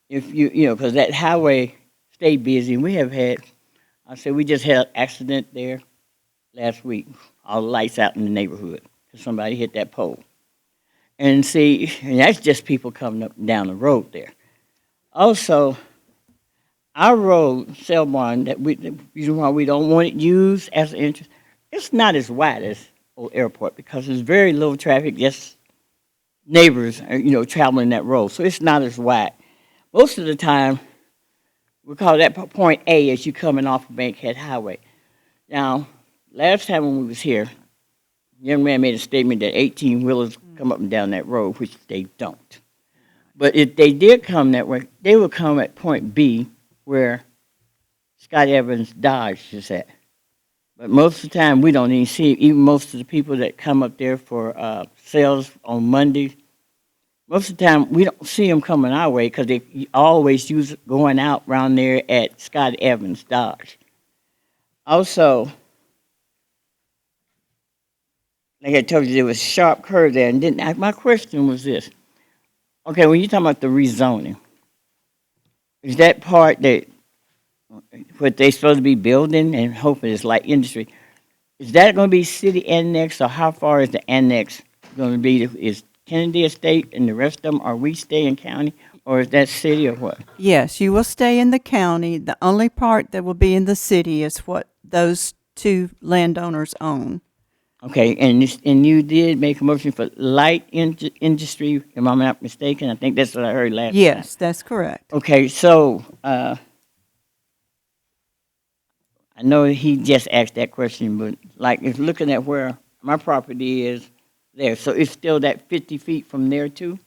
If because that highway stayed busy. We have had, I said, we just had an accident there last week. All the lights out in the neighborhood because somebody hit that pole. And see, and that's just people coming up and down the road there. Also, our road, Selborn, the reason why we don't want it used as an entrance, it's not as wide as Old Airport because there's very little traffic, just neighbors, traveling that road. So it's not as wide. Most of the time, we call that point A as you coming off of Bankhead Highway. Now, last time when we was here, a young man made a statement that 18-wheelers come up and down that road, which they don't. But if they did come that way, they would come at point B where Scott Evans Dodge is at. But most of the time, we don't even see it. Even most of the people that come up there for sales on Monday, most of the time, we don't see them coming our way because they always use going out around there at Scott Evans Dodge. Also, like I told you, there was a sharp curve there. And then my question was this. Okay, when you're talking about the rezoning, is that part that what they supposed to be building and hoping is like industry, is that going to be city annex or how far is the annex going to be? Is Kennedy Estate and the rest of them, are we staying county or is that city or what? Yes, you will stay in the county. The only part that will be in the city is what those two landowners own. Okay, and you did make a motion for light industry, if I'm not mistaken. I think that's what I heard last time. Yes, that's correct. Okay, so I know he just asked that question, but like if looking at where my property is there, so it's still that 50 feet from there too?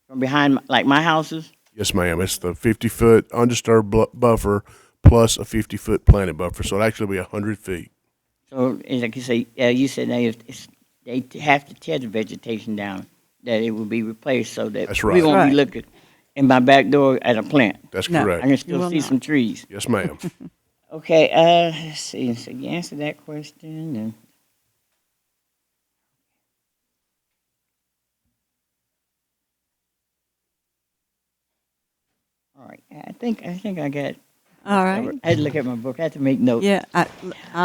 From behind like my houses? Yes, ma'am. It's the 50-foot undisturbed buffer plus a 50-foot planted buffer, so it'll actually be 100 feet. So, and like you said, now they have to tear the vegetation down, that it will be replaced so that That's right. we won't Right. be looking in my back door at a plant. That's No. correct. I can still will see not. some trees. Yes, ma'am. Okay, let's see. So you answered that question, and all right. I think I got. All right. I had to look at my book. I had to make notes. Yeah, I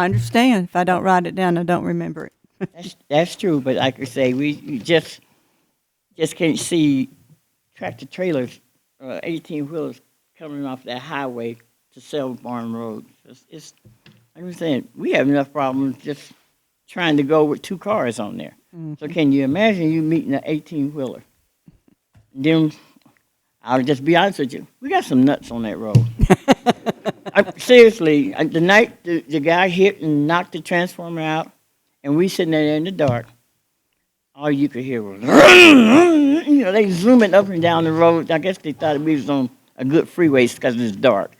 understand. If I don't write it down, I don't remember it. That's true. But like I say, you just can't see tractor trailers, 18-wheelers coming off that highway to Selborn Road. It's like I'm saying, we have enough problems just trying to go with two cars on there. So can you imagine you meeting an 18-wheeler? Then I'll just be honest with you, we got some nuts on that road. Seriously, the night the guy hit and knocked the transformer out, and we sitting there in the dark, all you could hear was, they zooming up and down the road. I guess they thought we was on a good freeway because it's dark.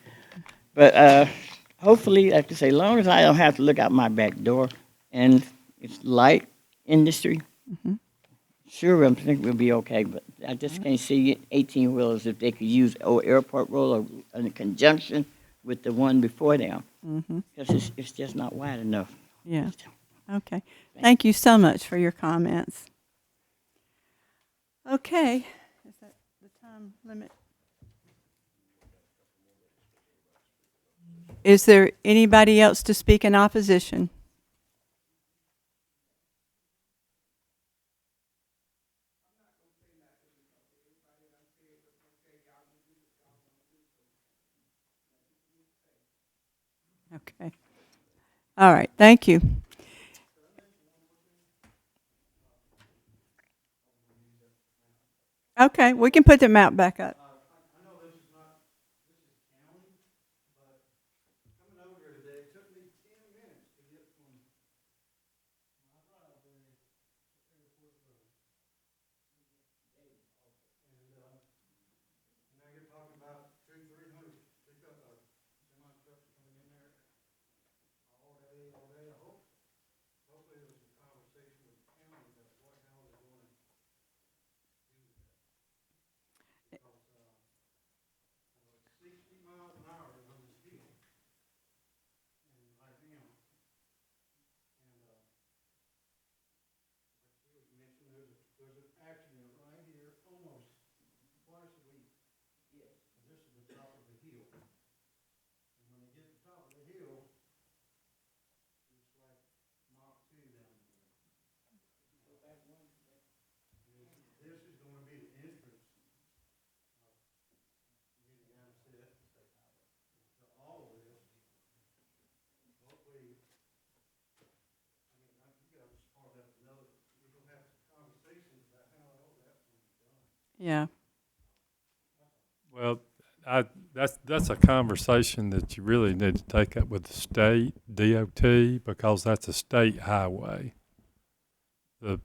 But hopefully, like I say, as long as I don't have to look out my back door and it's light industry, sure, I think we'll be okay. But I just can't see 18-wheelers if they could use Old Airport Road or in conjunction with the one before them. Because it's just not wide enough. Yeah. Okay. Thank you so much for your comments. Okay. Is that the time limit? Is there anybody else to speak in opposition? Okay. All right. Thank you. Okay, we can put the map back up. Yeah. Well, that's a conversation that you really need to take up with the state DOT, because that's a state highway. The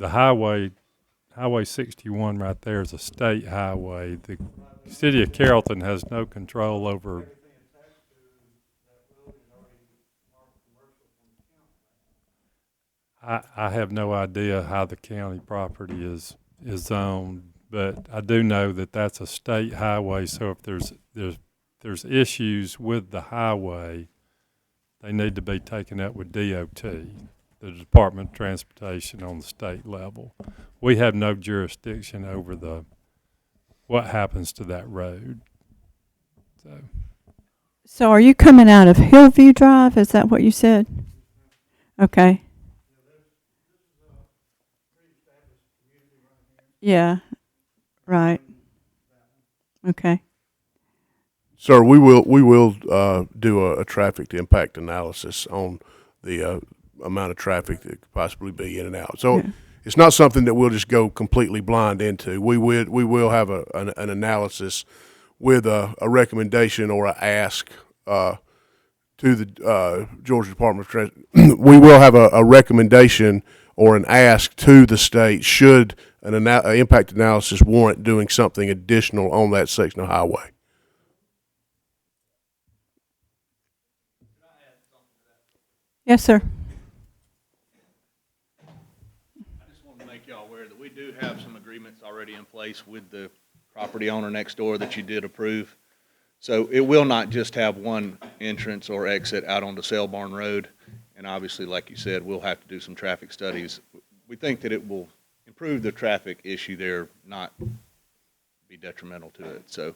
highway 61 right there is a state highway. The city of Carrollton has no control over. I have no idea how the county property is zoned, but I do know that that's a state highway. So if there's issues with the highway, they need to be taken up with DOT, the Department of Transportation, on the state level. We have no jurisdiction over what happens to that road. So are you coming out of Hillview Drive? Is that what you said? Okay. Yeah. Right. Okay. Sir, we will do a traffic impact analysis on the amount of traffic that could possibly be in and out. So it's not something that we'll just go completely blind into. We will have an analysis with a recommendation or a ask to the Georgia Department of Transportation. We will have a recommendation or an ask to the state should an impact analysis warrant doing something additional on that section of highway. Yes, sir. I just want to make y'all aware that we do have some agreements already in place with the property owner next door that you did approve. So it will not just have one entrance or exit out onto Sail Barn Road. And obviously, like you said, we'll have to do some traffic studies. We think that it will improve the traffic issue there, not be detrimental to it. So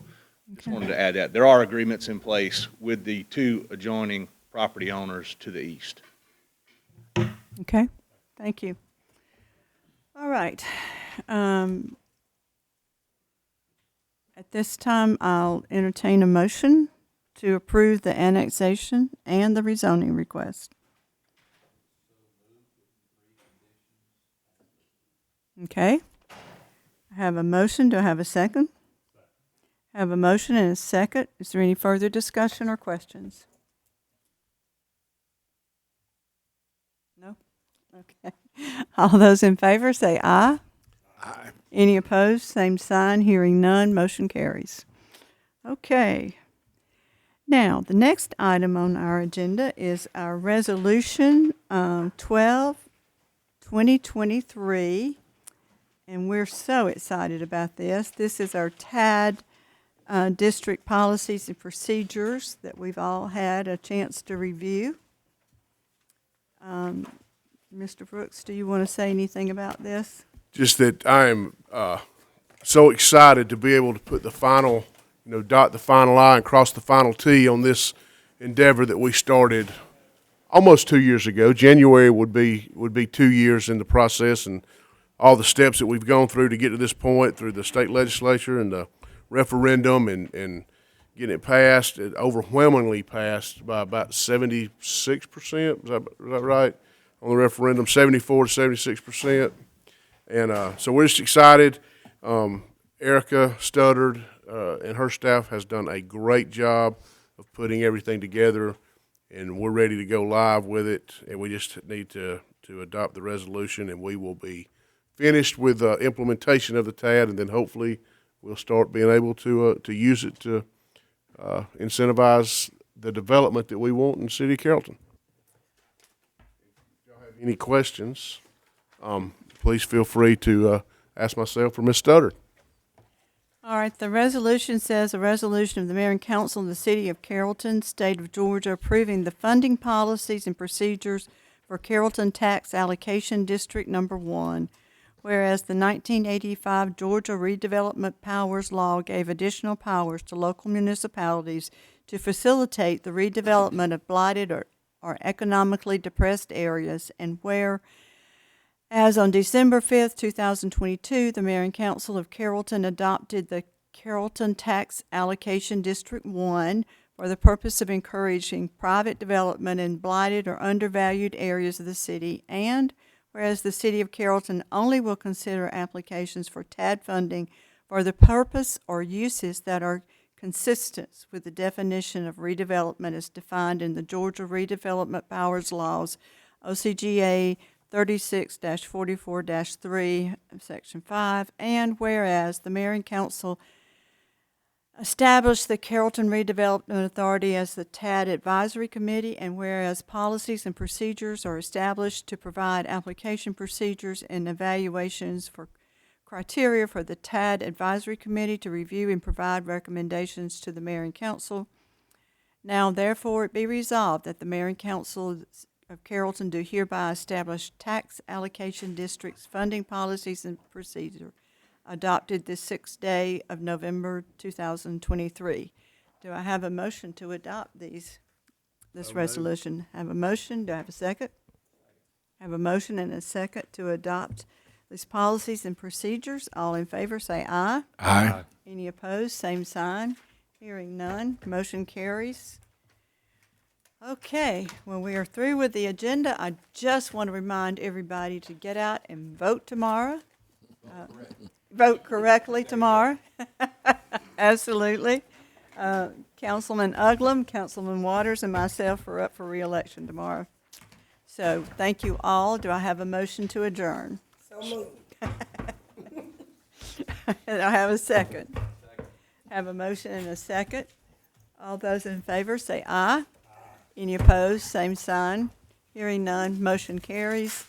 just wanted to add that. There are agreements in place with the two adjoining property owners to the east. Okay. Thank you. All right. At this time, I'll entertain a motion to approve the annexation and the rezoning request. Okay. I have a motion. Do I have a second? I have a motion and a second. Is there any further discussion or questions? No? Okay. All those in favor say aye. Aye. Any opposed? Same sign. Hearing none, motion carries. Okay. Now, the next item on our agenda is our resolution 12-2023. And we're so excited about this. This is our TAD district policies and procedures that we've all had a chance to review. Mr. Brooks, do you want to say anything about this? Just that I am so excited to be able to put the final, dot the final I and cross the final T on this endeavor that we started almost 2 years ago. January would be 2 years in the process, and all the steps that we've gone through to get to this point through the state legislature and the referendum and getting it passed. It overwhelmingly passed by about 76%. Is that right? On the referendum, 74 to 76%. And so we're just excited. Erica Studdard and her staff has done a great job of putting everything together, and we're ready to go live with it. And we just need to adopt the resolution, and we will be finished with implementation of the TAD, and then hopefully we'll start being able to use it to incentivize the development that we want in the city of Carrollton. If y'all have any questions, please feel free to ask myself or Ms. Studdard. All right, the resolution says, a resolution of the mayor and council of the city of Carrollton, state of Georgia, approving the funding policies and procedures for Carrollton Tax Allocation District Number 1. Whereas the 1985 Georgia Redevelopment Powers Law gave additional powers to local municipalities to facilitate the redevelopment of blighted or economically depressed areas, and where, as on December 5th, 2022, the Mayor and Council of Carrollton adopted the Carrollton Tax Allocation District 1 for the purpose of encouraging private development in blighted or undervalued areas of the city, and whereas the City of Carrollton only will consider applications for TAD funding for the purpose or uses that are consistent with the definition of redevelopment as defined in the Georgia Redevelopment Powers Laws, OCGA 36-44-3, Section 5, and whereas the mayor and council established the Carrollton Redevelopment Authority as the TAD Advisory Committee, and whereas policies and procedures are established to provide application procedures and evaluations for criteria for the TAD Advisory Committee to review and provide recommendations to the mayor and council. Now therefore it be resolved that the mayor and council of Carrollton do hereby establish tax allocation districts, funding policies, and procedure adopted this 6th day of November 2023. Do I have a motion to adopt this resolution? Have a motion. Do I have a second? Have a motion and a second to adopt these policies and procedures. All in favor say aye. Aye. Any opposed, same sign. Hearing none, motion carries. Okay, when we are through with the agenda, I just want to remind everybody to get out and vote tomorrow. Vote correctly tomorrow. Absolutely. Councilman Uglum, Councilman Waters, and myself are up for re-election tomorrow. So thank you all. Do I have a motion to adjourn? So moved. And I have a second. Have a motion and a second. All those in favor say aye. Any opposed, same sign. Hearing none, motion carries.